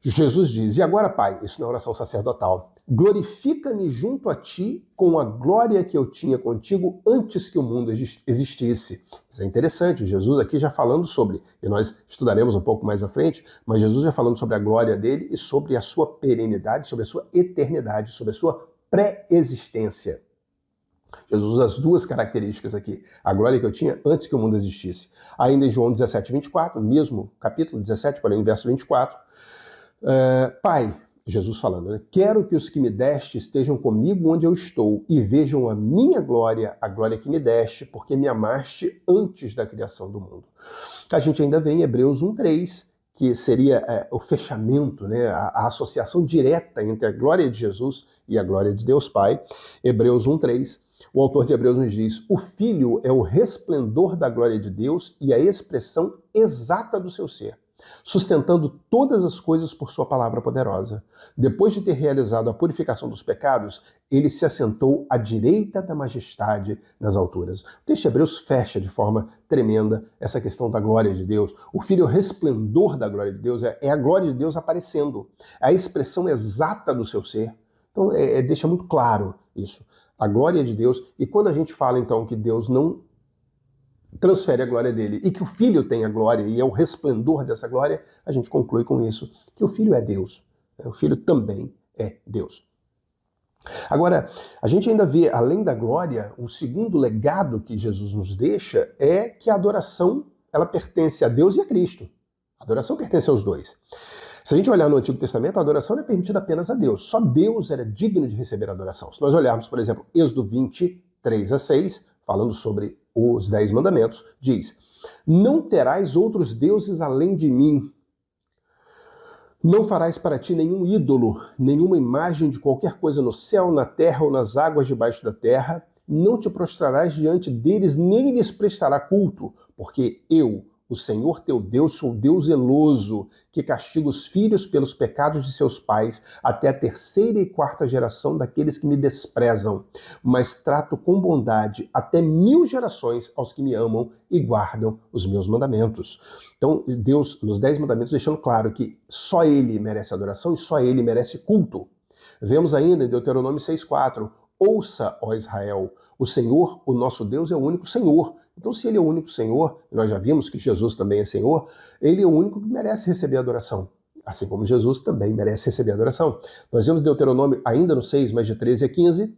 Jesus diz: e agora, Pai, isso na oração sacerdotal, glorifica-me junto a ti com a glória que eu tinha contigo antes que o mundo existisse. Isso é interessante, Jesus aqui já falando sobre, e nós estudaremos um pouco mais à frente, mas Jesus já falando sobre a glória dele e sobre a sua perenidade, sobre a sua eternidade, sobre a sua pré-existência. Jesus usa as 2 características aqui, a glória que eu tinha antes que o mundo existisse. Ainda em João 17:24, mesmo capítulo 17, porém, verso 24, Pai, Jesus falando, né? Quero que os que me deste estejam comigo onde eu estou e vejam a minha glória, a glória que me deste, porque me amaste antes da criação do mundo. A gente ainda vê em Hebreus 1:3, que seria o fechamento, né? A associação direta entre a glória de Jesus e a glória de Deus Pai. Hebreus 1:3, o autor de Hebreus nos diz: o Filho é o resplendor da glória de Deus e a expressão exata do seu ser, sustentando todas as coisas por sua palavra poderosa. Depois de ter realizado a purificação dos pecados, ele se assentou à direita da majestade nas alturas. O texto de Hebreus fecha de forma tremenda essa questão da glória de Deus. O Filho é o resplendor da glória de Deus, é a glória de Deus aparecendo, a expressão exata do seu ser. Então, deixa muito claro isso, a glória de Deus. E quando a gente fala, então, que Deus não transfere a glória dele e que o Filho tem a glória e é o resplendor dessa glória, a gente conclui com isso que o Filho é Deus. O Filho também é Deus. Agora, a gente ainda vê, além da glória, o segundo legado que Jesus nos deixa é que a adoração, ela pertence a Deus e a Cristo. A adoração pertence aos dois. Se a gente olhar no Antigo Testamento, a adoração não é permitida apenas a Deus. Só Deus era digno de receber a adoração. Se nós olharmos, por exemplo, Êxodo 20:3-6, falando sobre os 10 mandamentos, diz: não terás outros deuses além de mim. Não farás para ti nenhum ídolo, nenhuma imagem de qualquer coisa no céu, na terra ou nas águas debaixo da terra. Não te prostrarás diante deles, nem lhes prestará culto, porque eu, o Senhor teu Deus, sou Deus zeloso, que castiga os filhos pelos pecados de seus pais, até a terceira e quarta geração daqueles que me desprezam. Mas trato com bondade até 1000 gerações aos que me amam e guardam os meus mandamentos. Então, Deus, nos 10 mandamentos, deixando claro que só Ele merece adoração e só Ele merece culto. Vemos ainda em Deuteronômio 6,4, ouça, ó Israel, o Senhor, o nosso Deus, é o único Senhor. Então, se Ele é o único Senhor, e nós já vimos que Jesus também é Senhor, Ele é o único que merece receber adoração. Assim como Jesus também merece receber adoração. Nós vemos Deuteronômio, ainda no 6, mas de 13 a 15,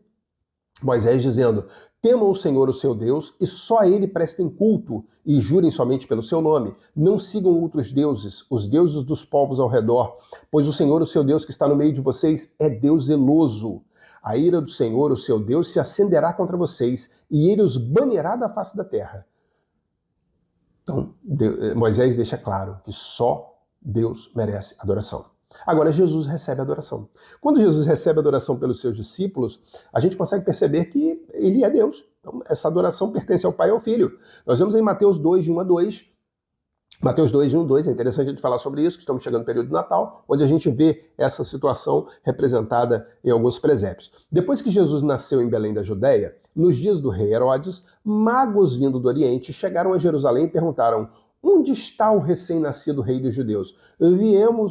Moisés dizendo, temam o Senhor, o seu Deus, e só a Ele prestem culto, e jurem somente pelo seu nome. Não sigam outros deuses, os deuses dos povos ao redor, pois o Senhor, o seu Deus, que está no meio de vocês, é Deus zeloso. A ira do Senhor, o seu Deus, se acenderá contra vocês, e Ele os banirá da face da terra. Então, Moisés deixa claro que só Deus merece adoração. Agora, Jesus recebe adoração. Quando Jesus recebe adoração pelos seus discípulos, a gente consegue perceber que Ele é Deus. Então, essa adoração pertence ao Pai e ao Filho. Nós vemos em Mateus 2, de 1 a 2, Mateus 2, 1 a 2, é interessante a gente falar sobre isso, que estamos chegando no período de Natal, onde a gente vê essa situação representada em alguns presépios. Depois que Jesus nasceu em Belém da Judéia, nos dias do rei Herodes, magos vindo do Oriente chegaram a Jerusalém e perguntaram, onde está o recém-nascido rei dos judeus?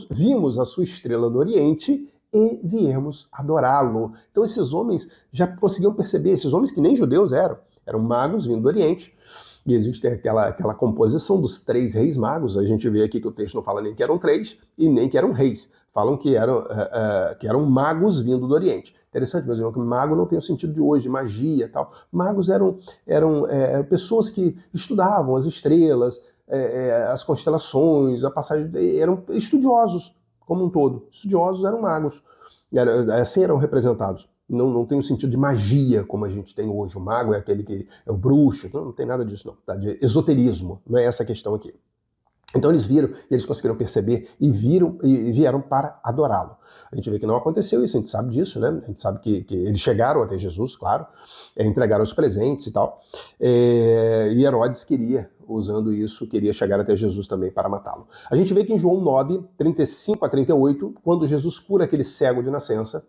Vimos a sua estrela no Oriente e viemos adorá-lo. Então esses homens já conseguiam perceber, esses homens que nem judeus eram magos vindo do Oriente. E existe aquela composição dos 3 reis magos. A gente vê aqui que o texto não fala nem que eram 3 e nem que eram reis. Falam que eram magos vindo do Oriente. Interessante, meus irmãos, que mago não tem o sentido de hoje, de magia e tal. Magos eram pessoas que estudavam as estrelas, as constelações, a passagem. Eram estudiosos como um todo. Estudiosos eram magos. Assim eram representados. Não tem o sentido de magia como a gente tem hoje. O mago é aquele que é o bruxo. Não tem nada disso, não. Tá? De esoterismo. Não é essa a questão aqui. Então eles viram, eles conseguiram perceber e vieram para adorá-lo. A gente vê que não aconteceu isso, a gente sabe disso, né? A gente sabe que eles chegaram até Jesus, claro, entregaram os presentes e tal. E Herodes usando isso, queria chegar até Jesus também para matá-lo. A gente vê que em João 9, 35 a 38, quando Jesus cura aquele cego de nascença,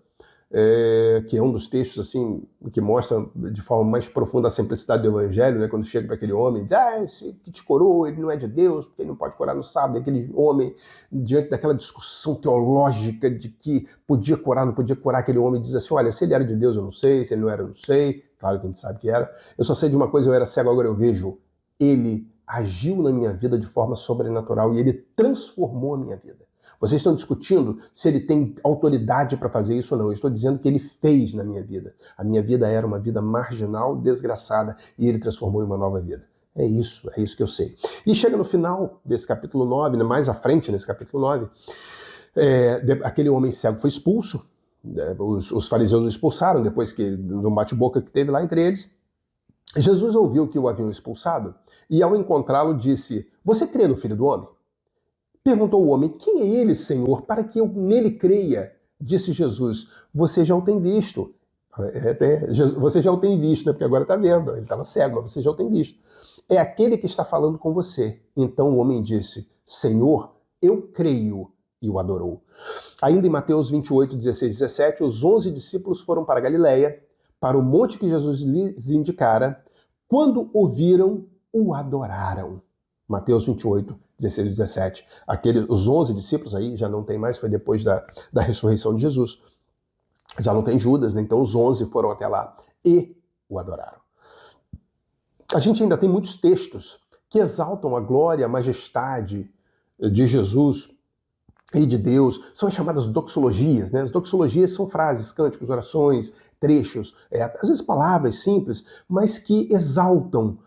que é um dos textos assim que mostra de forma mais profunda a simplicidade do evangelho, né? Quando chega para aquele homem, esse que te curou, ele não é de Deus, porque ele não pode curar no sábado. E aquele homem, diante daquela discussão teológica de que podia curar, não podia curar, aquele homem diz assim, olha, se ele era de Deus eu não sei, se ele não era eu não sei, claro que a gente sabe que era, eu só sei de uma coisa, eu era cego, agora eu vejo. Ele agiu na minha vida de forma sobrenatural e ele transformou a minha vida. Vocês estão discutindo se ele tem autoridade para fazer isso ou não. Eu estou dizendo que ele fez na minha vida. A minha vida era uma vida marginal, desgraçada, e ele transformou em uma nova vida. É isso que eu sei. E chega no final desse capítulo 9, né, mais à frente nesse capítulo 9, aquele homem cego foi expulso, os fariseus o expulsaram, depois de um bate-boca que teve lá entre eles. Jesus ouviu que o haviam expulsado, e ao encontrá-lo disse, você crê no Filho do Homem? Perguntou o homem, quem é ele, Senhor, para que eu nele creia? Disse Jesus, você já o tem visto. Você já o tem visto, né? Porque agora está vendo, ele estava cego, mas você já o tem visto. É aquele que está falando com você. Então o homem disse, Senhor, eu creio, e o adorou. Ainda em Mateus 28, 16 e 17, os 11 discípulos foram para Galiléia, para o monte que Jesus lhes indicara. Quando o viram, o adoraram. Mateus 28, 16 e 17. Os 11 discípulos aí já não tem mais, foi depois da ressurreição de Jesus. Já não tem Judas, né? Então os 11 foram até lá e o adoraram. A gente ainda tem muitos textos que exaltam a glória, a majestade de Jesus e de Deus. São as chamadas doxologias, né? As doxologias são frases, cânticos, orações, trechos, às vezes palavras simples, mas que exaltam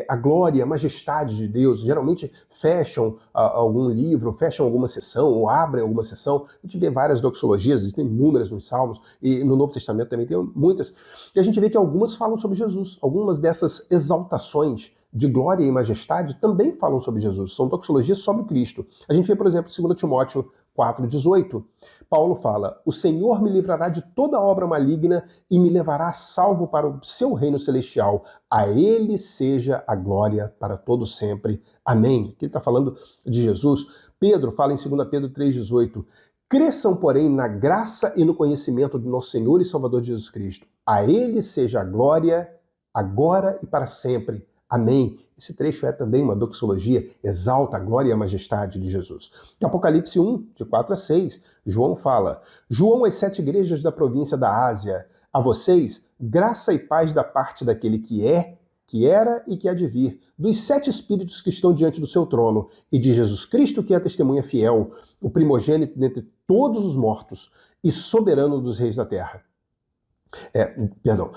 a glória, a majestade de Deus. Geralmente fecham algum livro, fecham alguma sessão, ou abrem alguma sessão. A gente vê várias doxologias, existem inúmeras nos Salmos, e no Novo Testamento também tem muitas. E a gente vê que algumas falam sobre Jesus. Algumas dessas exaltações de glória e majestade também falam sobre Jesus, são doxologias sobre Cristo. A gente vê, por exemplo, 2 Timóteo 4,18. Paulo fala: o Senhor me livrará de toda obra maligna e me levará salvo para o seu reino celestial. A ele seja a glória para todo sempre. Amém. Aqui ele está falando de Jesus. Pedro fala em 2 Pedro 3,18. Cresçam, porém, na graça e no conhecimento do nosso Senhor e Salvador Jesus Cristo. A ele seja a glória, agora e para sempre. Amém. Esse trecho é também uma doxologia, exalta a glória e a majestade de Jesus. Em Apocalipse 1, de 4 a 6, João fala: João às 7 igrejas da província da Ásia, a vocês, graça e paz da parte daquele que é, que era e que há de vir, dos 7 espíritos que estão diante do seu trono, e de Jesus Cristo, que é a testemunha fiel, o primogênito dentre todos os mortos e soberano dos reis da terra.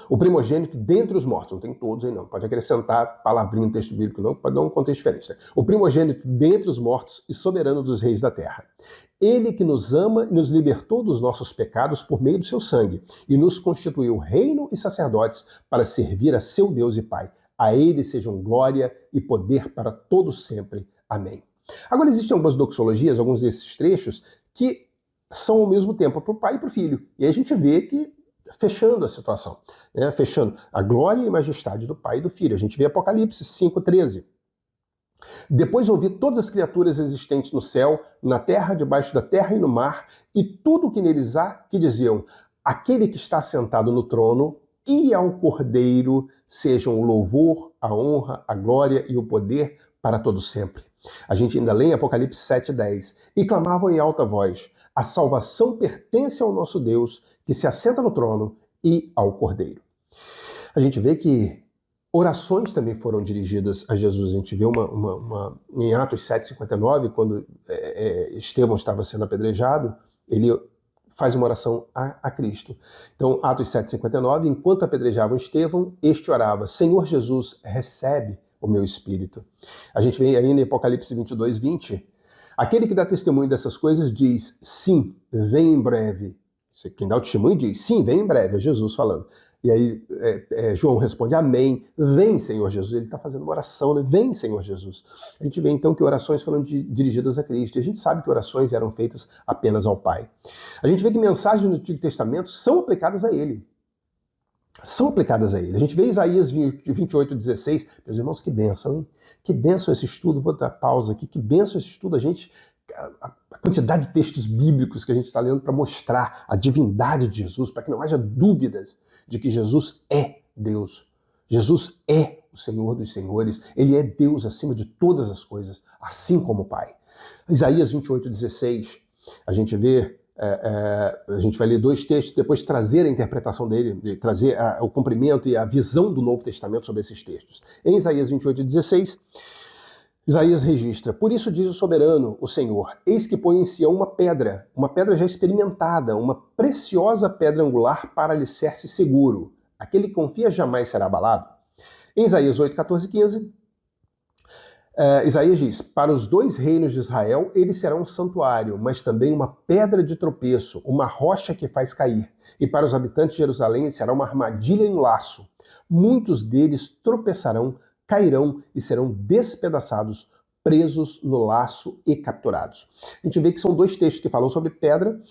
O primogênito dentre os mortos, não tem todos aí não, pode acrescentar palavrinha no texto bíblico não, pode dar um contexto diferente, né? O primogênito dentre os mortos e soberano dos reis da terra. Ele que nos ama e nos libertou dos nossos pecados por meio do seu sangue e nos constituiu reino e sacerdotes para servir a seu Deus e Pai. A ele sejam glória e poder para todos sempre. Amém. Agora existem algumas doxologias, alguns desses trechos, que são ao mesmo tempo para o Pai e para o Filho. E aí a gente vê que fechando a situação, né? Fechando a glória e majestade do Pai e do Filho. A gente vê Apocalipse 5,13. Depois ouvi todas as criaturas existentes no céu, na terra, debaixo da terra e no mar, e tudo o que neles há, que diziam: aquele que está sentado no trono e ao Cordeiro sejam o louvor, a honra, a glória e o poder para todo sempre. A gente ainda lê em Apocalipse 7,10. E clamavam em alta voz: a salvação pertence ao nosso Deus, que se assenta no trono, e ao Cordeiro. A gente vê que orações também foram dirigidas a Jesus. A gente vê em Atos 7,59, quando Estevão estava sendo apedrejado, ele faz uma oração a Cristo. Então, Atos 7,59, enquanto apedrejavam Estevão, este orava: Senhor Jesus, recebe o meu espírito. A gente vê ainda em Apocalipse 22:20, aquele que dá testemunho dessas coisas diz: sim, vem em breve. Quem dá o testemunho diz: sim, vem em breve, é Jesus falando. E aí João responde: amém, vem Senhor Jesus. Ele está fazendo uma oração, né? Vem Senhor Jesus. A gente vê então que orações foram dirigidas a Cristo, e a gente sabe que orações eram feitas apenas ao Pai. A gente vê que mensagens do Antigo Testamento são aplicadas a Ele. São aplicadas a Ele. A gente vê Isaías 28:16, meus irmãos, que bênção, hein? Que bênção esse estudo, vou dar pausa aqui, que bênção esse estudo, a quantidade de textos bíblicos que a gente está lendo para mostrar a divindade de Jesus, para que não haja dúvidas de que Jesus é Deus. Jesus é o Senhor dos senhores, Ele é Deus acima de todas as coisas, assim como o Pai. Isaías 28:16, a gente vê, a gente vai ler 2 textos, depois trazer a interpretação dele, trazer o cumprimento e a visão do Novo Testamento sobre esses textos. Em Isaías 28:16, Isaías registra: por isso diz o soberano, o Senhor, eis que põe em Sião uma pedra já experimentada, uma preciosa pedra angular para alicerce seguro. Aquele que confia jamais será abalado. Em Isaías 8, 14 e 15, Isaías diz: para os 2 reinos de Israel ele será um santuário, mas também uma pedra de tropeço, uma rocha que faz cair. E para os habitantes de Jerusalém será uma armadilha e um laço. Muitos deles tropeçarão, cairão e serão despedaçados, presos no laço e capturados. A gente vê que são 2 textos que falam sobre pedra,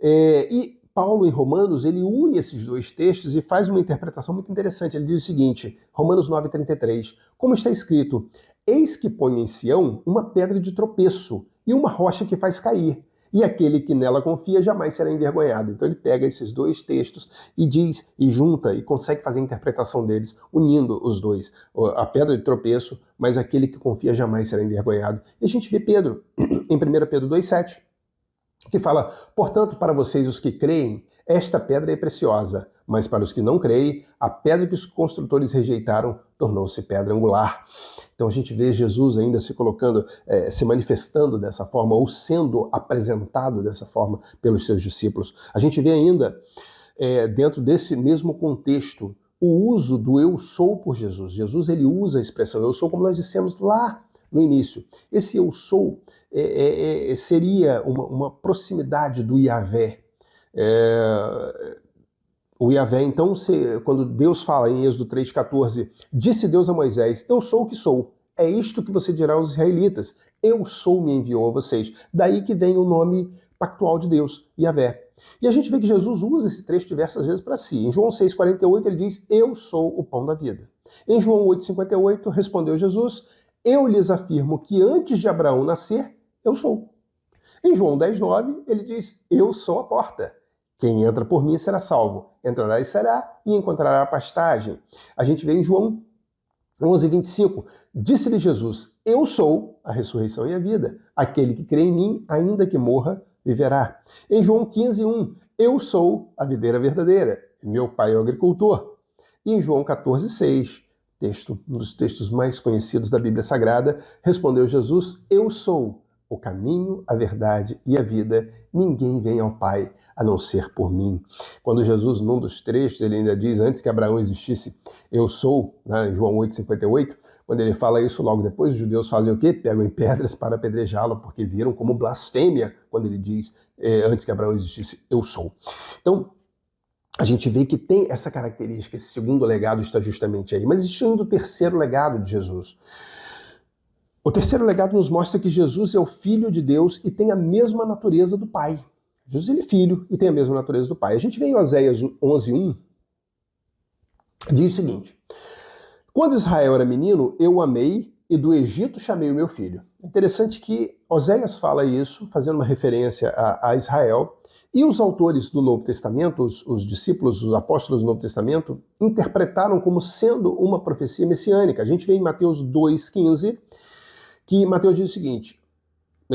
e Paulo, em Romanos, ele une esses 2 textos e faz uma interpretação muito interessante. Ele diz o seguinte, Romanos 9:33, como está escrito: eis que põe em Sião uma pedra de tropeço e uma rocha que faz cair, e aquele que nela confia jamais será envergonhado. Então ele pega esses 2 textos e diz, e junta, e consegue fazer a interpretação deles, unindo os 2. A pedra de tropeço, mas aquele que confia jamais será envergonhado. E a gente vê Pedro, em 1 Pedro 2,7, que fala: portanto, para vocês os que creem, esta pedra é preciosa, mas para os que não creem, a pedra que os construtores rejeitaram tornou-se pedra angular. Então a gente vê Jesus ainda se colocando, se manifestando dessa forma, ou sendo apresentado dessa forma pelos seus discípulos. A gente vê ainda, dentro desse mesmo contexto, o uso do eu sou por Jesus. Jesus, ele usa a expressão eu sou, como nós dissemos lá no início. Esse eu sou seria uma proximidade do Yahvé. O Yahvé, então, quando Deus fala em Êxodo 3,14, disse Deus a Moisés, eu sou o que sou, é isto que você dirá aos israelitas, eu sou me enviou a vocês. Daí que vem o nome pactual de Deus, Yahvé. E a gente vê que Jesus usa esse trecho diversas vezes para si. Em João 6,48 ele diz, eu sou o pão da vida. Em João 8,58 respondeu Jesus, eu lhes afirmo que antes de Abraão nascer, eu sou. Em João 10,9 ele diz, eu sou a porta. Quem entra por mim será salvo. Entrará e encontrará pastagem. A gente vê em João 11,25. Disse-lhe Jesus, eu sou a ressurreição e a vida. Aquele que crê em mim, ainda que morra, viverá. Em João 15,1. Eu sou a videira verdadeira. Meu pai é o agricultor. E em João 14,6, um dos textos mais conhecidos da Bíblia Sagrada, respondeu Jesus, eu sou o caminho, a verdade e a vida. Ninguém vem ao Pai a não ser por mim. Quando Jesus, num dos trechos, ele ainda diz, antes que Abraão existisse, eu sou, né, em João 8,58, quando ele fala isso, logo depois os judeus fazem o quê? Pegam em pedras para apedrejá-lo, porque viram como blasfêmia, quando ele diz, antes que Abraão existisse, eu sou. Então, a gente vê que tem essa característica, esse segundo legado está justamente aí. Mas existe ainda o terceiro legado de Jesus. O terceiro legado nos mostra que Jesus é o Filho de Deus e tem a mesma natureza do Pai. Jesus ele é filho e tem a mesma natureza do Pai. A gente vê em Oséias 11:1, diz o seguinte, quando Israel era menino, eu o amei e do Egito chamei o meu filho. É interessante que Oséias fala isso, fazendo uma referência a Israel, e os autores do Novo Testamento, os discípulos, os apóstolos do Novo Testamento, interpretaram como sendo uma profecia messiânica. A gente vê em Mateus 2,15, que Mateus diz o seguinte,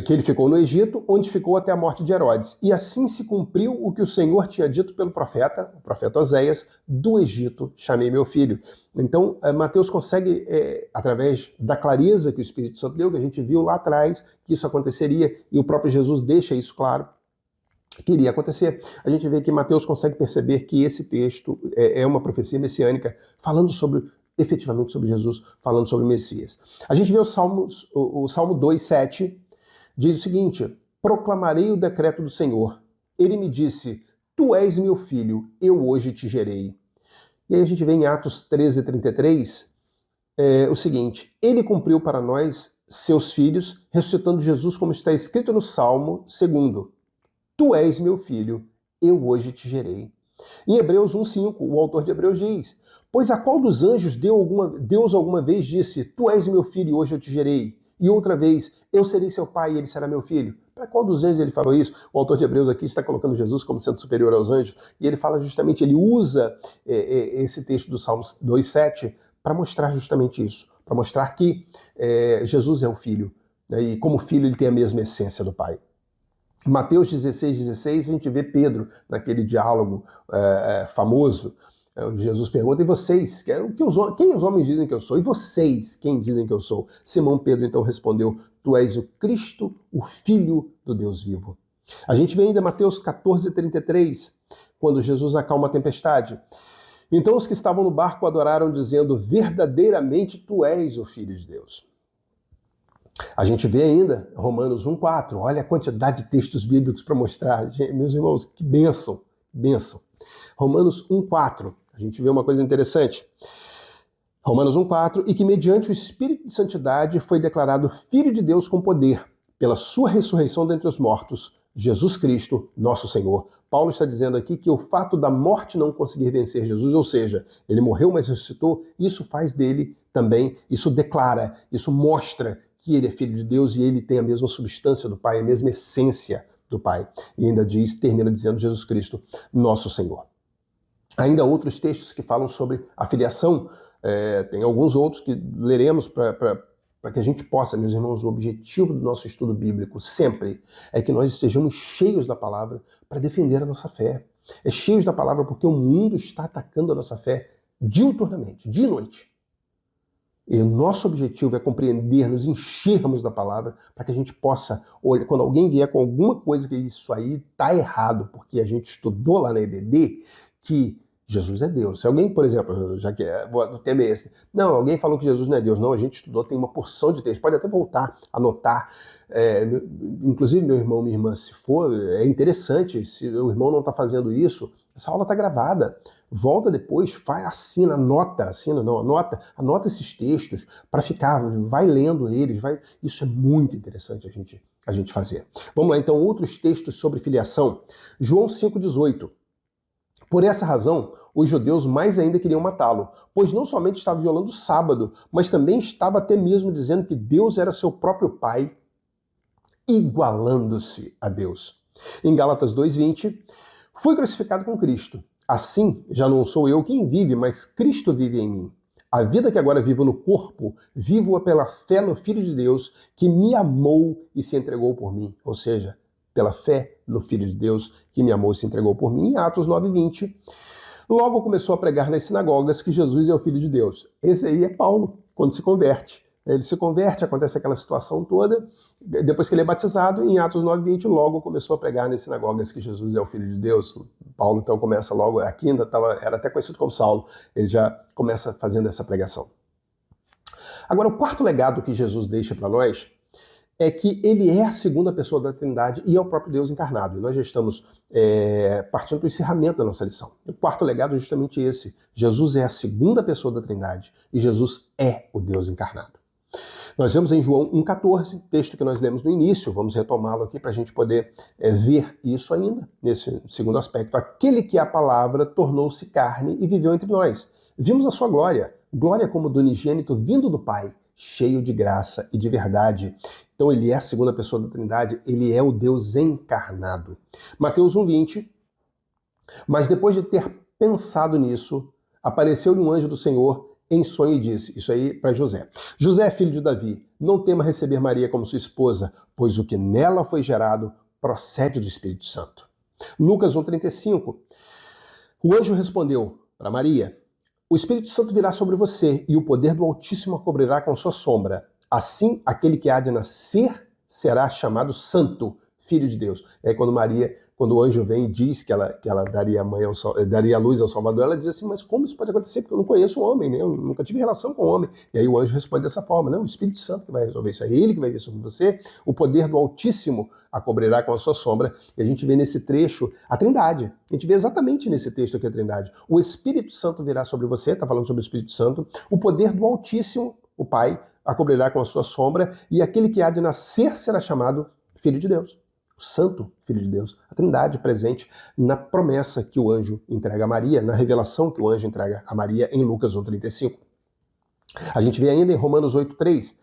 que ele ficou no Egito, onde ficou até a morte de Herodes. E assim se cumpriu o que o Senhor tinha dito pelo profeta, o profeta Oséias, do Egito chamei meu filho. Então, Mateus consegue, através da clareza que o Espírito Santo deu, que a gente viu lá atrás, que isso aconteceria, e o próprio Jesus deixa isso claro, que iria acontecer. A gente vê que Mateus consegue perceber que esse texto é uma profecia messiânica, falando efetivamente sobre Jesus, falando sobre o Messias. A gente vê o Salmo 2,7, diz o seguinte, proclamarei o decreto do Senhor. Ele me disse, tu és meu filho, eu hoje te gerei. E aí a gente vê em Atos 13:33, o seguinte, ele cumpriu para nós, seus filhos, ressuscitando Jesus, como está escrito no Salmo 2. Tu és meu filho, eu hoje te gerei. Em Hebreus 1:5, o autor de Hebreus diz, pois a qual dos anjos Deus alguma vez disse, tu és meu filho, hoje eu te gerei? E outra vez, eu serei seu pai e ele será meu filho. Para qual dos anjos ele falou isso? O autor de Hebreus aqui está colocando Jesus como sendo superior aos anjos. E ele fala justamente, ele usa esse texto do Salmo 2,7 para mostrar justamente isso. Para mostrar que Jesus é o filho. Né, e como filho ele tem a mesma essência do pai. Em Mateus 16:16 a gente vê Pedro naquele diálogo famoso, onde Jesus pergunta, e vocês, quem os homens dizem que eu sou? E vocês, quem dizem que eu sou? Simão Pedro então respondeu, tu és o Cristo, o Filho do Deus vivo. A gente vê ainda Mateus 14:33, quando Jesus acalma a tempestade. Então os que estavam no barco adoraram, dizendo, verdadeiramente tu és o Filho de Deus. A gente vê ainda Romanos 1:4, olha a quantidade de textos bíblicos para mostrar. Meus irmãos, que bênção, bênção. Romanos 1:4, a gente vê uma coisa interessante. Romanos 1:4, e que mediante o Espírito de Santidade foi declarado Filho de Deus com poder, pela sua ressurreição dentre os mortos, Jesus Cristo, nosso Senhor. Paulo está dizendo aqui que o fato da morte não conseguir vencer Jesus, ou seja, ele morreu, mas ressuscitou, isso faz dele também, isso declara, isso mostra que ele é Filho de Deus e ele tem a mesma substância do Pai, a mesma essência do Pai. E ainda termina dizendo Jesus Cristo, nosso Senhor. Ainda outros textos que falam sobre a filiação, tem alguns outros que leremos para que a gente possa, meus irmãos, o objetivo do nosso estudo bíblico sempre é que nós estejamos cheios da palavra para defender a nossa fé. É cheios da palavra porque o mundo está atacando a nossa fé diuturnamente, dia e noite. E o nosso objetivo é compreender, nos enchermos da palavra, para que a gente possa, quando alguém vier com alguma coisa que isso aí está errado, porque a gente estudou lá na EBD, que Jesus é Deus. Se alguém, por exemplo, já que o tema é esse, não, alguém falou que Jesus não é Deus. Não, a gente estudou, tem uma porção de texto, pode até voltar, anotar. Inclusive, meu irmão, minha irmã, se for, é interessante, se o irmão não está fazendo isso, essa aula está gravada. Volta depois, anota esses textos para ficar, vai lendo eles, isso é muito interessante a gente fazer. Vamos lá, então, outros textos sobre filiação. João 5,18. Por essa razão, os judeus mais ainda queriam matá-lo, pois não somente estava violando o sábado, mas também estava até mesmo dizendo que Deus era seu próprio Pai, igualando-se a Deus. Em Gálatas 2,20, fui crucificado com Cristo. Assim, já não sou eu quem vive, mas Cristo vive em mim. A vida que agora vivo no corpo, vivo-a pela fé no Filho de Deus, que me amou e se entregou por mim. Ou seja, pela fé no Filho de Deus, que me amou e se entregou por mim. Em Atos 9,20, logo começou a pregar nas sinagogas que Jesus é o Filho de Deus. Esse aí é Paulo, quando se converte. Ele se converte, acontece aquela situação toda. Depois que ele é batizado, em Atos 9,20, logo começou a pregar nas sinagogas que Jesus é o Filho de Deus. Paulo então começa logo, aqui ainda era até conhecido como Saulo, ele já começa fazendo essa pregação. Agora, o quarto legado que Jesus deixa para nós é que ele é a segunda pessoa da Trindade e é o próprio Deus encarnado. E nós já estamos partindo para o encerramento da nossa lição. O quarto legado é justamente esse. Jesus é a segunda pessoa da Trindade e Jesus é o Deus encarnado. Nós vemos em João 1,14, texto que nós lemos no início, vamos retomá-lo aqui para a gente poder ver isso ainda, nesse segundo aspecto. Aquele que é a palavra tornou-se carne e viveu entre nós. Vimos a sua glória, glória como do unigênito vindo do Pai, cheio de graça e de verdade. Então ele é a segunda pessoa da Trindade, ele é o Deus encarnado. Mateus 1,20, mas depois de ter pensado nisso, apareceu-lhe um anjo do Senhor em sonho e disse, isso aí para José: José, filho de Davi, não tema receber Maria como sua esposa, pois o que nela foi gerado procede do Espírito Santo. Lucas 1,35, o anjo respondeu para Maria: o Espírito Santo virá sobre você e o poder do Altíssimo a cobrirá com sua sombra. Assim, aquele que há de nascer será chamado Santo, Filho de Deus. E aí quando o anjo vem e diz que ela daria a luz ao Salvador, ela diz assim, mas como isso pode acontecer? Porque eu não conheço o homem, né? Eu nunca tive relação com o homem. E aí o anjo responde dessa forma, não, o Espírito Santo que vai resolver isso, é ele que vai vir sobre você, o poder do Altíssimo a cobrirá com a sua sombra. E a gente vê nesse trecho a Trindade. A gente vê exatamente nesse texto aqui a Trindade. O Espírito Santo virá sobre você, está falando sobre o Espírito Santo, o poder do Altíssimo, o Pai, a cobrirá com a sua sombra, e aquele que há de nascer será chamado Filho de Deus. O Santo Filho de Deus, a Trindade presente na promessa que o anjo entrega a Maria, na revelação que o anjo entrega a Maria em Lucas 1,35. A gente vê ainda em Romanos 8,3,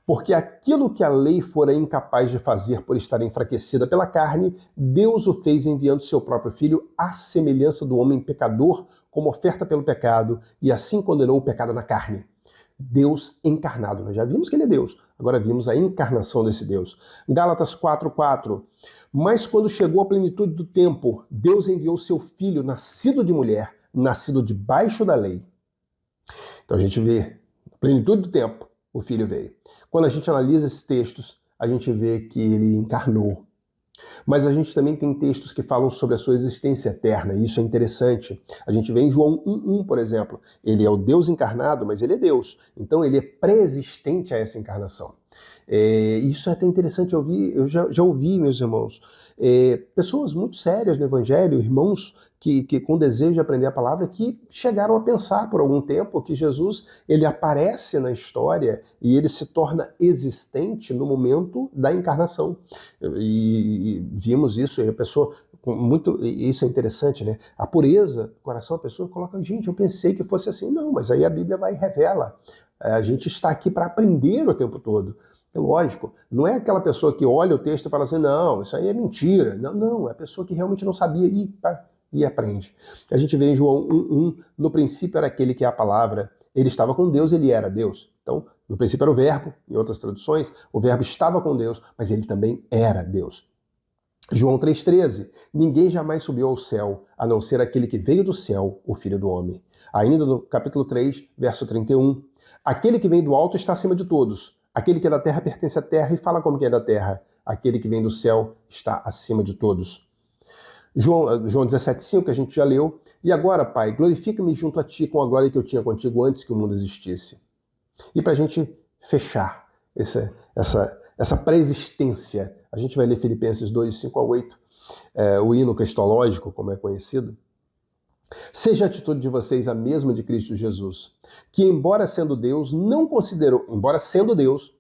porque aquilo que a lei fora incapaz de fazer por estar enfraquecida pela carne, Deus o fez enviando seu próprio Filho à semelhança do homem pecador, como oferta pelo pecado, e assim condenou o pecado na carne. Deus encarnado. Nós já vimos que ele é Deus, agora vimos a encarnação desse Deus. Gálatas 4,4. Mas quando chegou a plenitude do tempo, Deus enviou seu Filho, nascido de mulher, nascido debaixo da lei. Então a gente vê, na plenitude do tempo, o Filho veio. Quando a gente analisa esses textos, a gente vê que ele encarnou. Mas a gente também tem textos que falam sobre a sua existência eterna, e isso é interessante. A gente vê em João 1,1, por exemplo. Ele é o Deus encarnado, mas ele é Deus. Então ele é pré-existente a essa encarnação. Isso é até interessante ouvir, eu já ouvi, meus irmãos, pessoas muito sérias no Evangelho, irmãos que com desejo de aprender a palavra, que chegaram a pensar por algum tempo que Jesus ele aparece na história e ele se torna existente no momento da encarnação. E vimos isso, e a pessoa, isso é interessante, né? A pureza do coração, a pessoa coloca, gente, eu pensei que fosse assim. Não, mas aí a Bíblia vai e revela. A gente está aqui para aprender o tempo todo. É lógico, não é aquela pessoa que olha o texto e fala assim, não, isso aí é mentira. Não, é a pessoa que realmente não sabia e aprende. A gente vê em João 1,1, no princípio era aquele que é a palavra, ele estava com Deus, ele era Deus. Então, no princípio era o verbo, em outras traduções, o verbo estava com Deus, mas ele também era Deus. João 3,13, ninguém jamais subiu ao céu, a não ser aquele que veio do céu, o Filho do Homem. Ainda no capítulo 3, verso 31, aquele que vem do alto está acima de todos. Aquele que é da terra pertence à terra e fala como que é da terra. Aquele que vem do céu está acima de todos. João 17,5, que a gente já leu. E agora, Pai, glorifica-me junto a Ti com a glória que eu tinha contigo antes que o mundo existisse. E para a gente fechar essa pré-existência, a gente vai ler Filipenses 2, 5 a 8, o hino cristológico, como é conhecido. Seja a atitude de vocês a mesma de Cristo Jesus, que embora sendo Deus, não considerou, embora sendo Deus,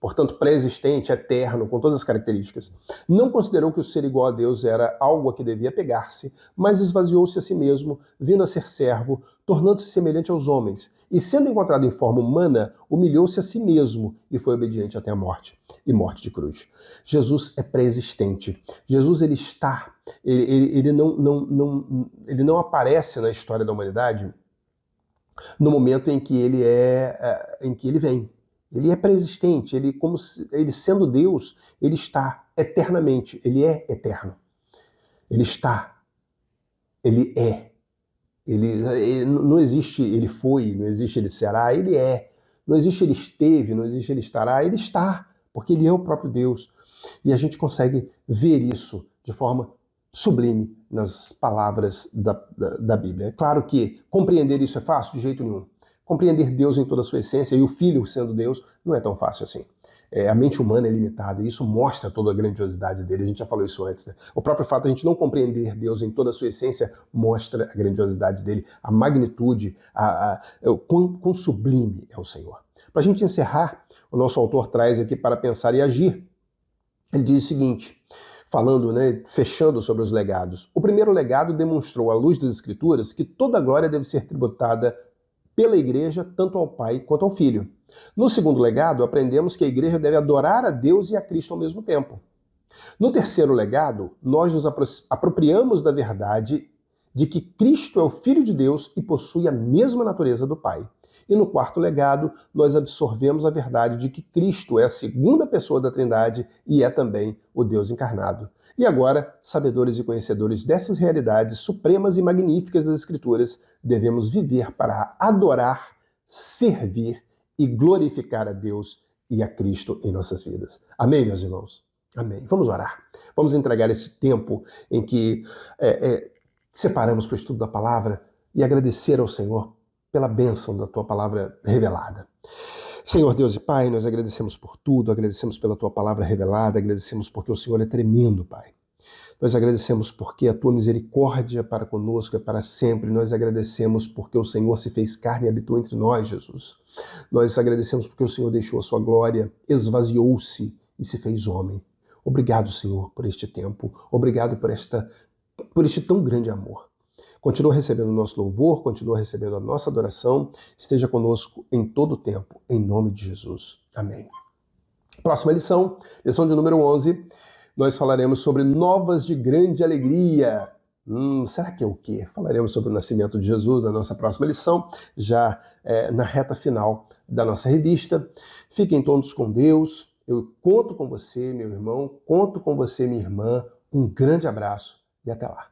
portanto pré-existente, eterno, com todas as características, não considerou que o ser igual a Deus era algo a que devia pegar-se, mas esvaziou-se a si mesmo, vindo a ser servo, tornando-se semelhante aos homens, e sendo encontrado em forma humana, humilhou-se a si mesmo e foi obediente até a morte, e morte de cruz. Jesus é pré-existente. Jesus, ele está, ele não aparece na história da humanidade no momento em que ele vem. Ele é pré-existente, ele sendo Deus, ele está eternamente, ele é eterno. Ele está, ele é. Ele não existe ele foi, não existe ele será, ele é. Não existe ele esteve, não existe ele estará, ele está, porque ele é o próprio Deus. E a gente consegue ver isso de forma sublime nas palavras da Bíblia. É claro que compreender isso é fácil? De jeito nenhum. Compreender Deus em toda a sua essência e o Filho sendo Deus não é tão fácil assim. A mente humana é limitada e isso mostra toda a grandiosidade dele. A gente já falou isso antes, né? O próprio fato de a gente não compreender Deus em toda a sua essência mostra a grandiosidade dele, a magnitude, quão sublime é o Senhor. Para a gente encerrar, o nosso autor traz aqui para pensar e agir. Ele diz o seguinte, falando, né, fechando sobre os legados. O primeiro legado demonstrou à luz das Escrituras que toda a glória deve ser tributada pela igreja, tanto ao Pai quanto ao Filho. No segundo legado, aprendemos que a igreja deve adorar a Deus e a Cristo ao mesmo tempo. No terceiro legado, nós nos apropriamos da verdade de que Cristo é o Filho de Deus e possui a mesma natureza do Pai. E no quarto legado, nós absorvemos a verdade de que Cristo é a segunda pessoa da Trindade e é também o Deus encarnado. E agora, sabedores e conhecedores dessas realidades supremas e magníficas das Escrituras, devemos viver para adorar, servir e glorificar a Deus e a Cristo em nossas vidas. Amém, meus irmãos? Amém. Vamos orar. Vamos entregar esse tempo em que separamos para o estudo da palavra e agradecer ao Senhor pela bênção da Tua palavra revelada. Senhor Deus e Pai, nós agradecemos por tudo, agradecemos pela Tua palavra revelada, agradecemos porque o Senhor é tremendo, Pai. Nós agradecemos porque a Tua misericórdia para conosco é para sempre. Nós agradecemos porque o Senhor se fez carne e habitou entre nós, Jesus. Nós agradecemos porque o Senhor deixou a Sua glória, esvaziou-se e se fez homem. Obrigado, Senhor, por este tempo. Obrigado por este tão grande amor. Continua recebendo o nosso louvor, continua recebendo a nossa adoração. Esteja conosco em todo o tempo, em nome de Jesus. Amém. Próxima lição de número 11. Nós falaremos sobre novas de grande alegria. Será que é o quê? Falaremos sobre o nascimento de Jesus na nossa próxima lição, já na reta final da nossa revista. Fiquem todos com Deus. Eu conto com você, meu irmão. Conto com você, minha irmã. Um grande abraço e até lá.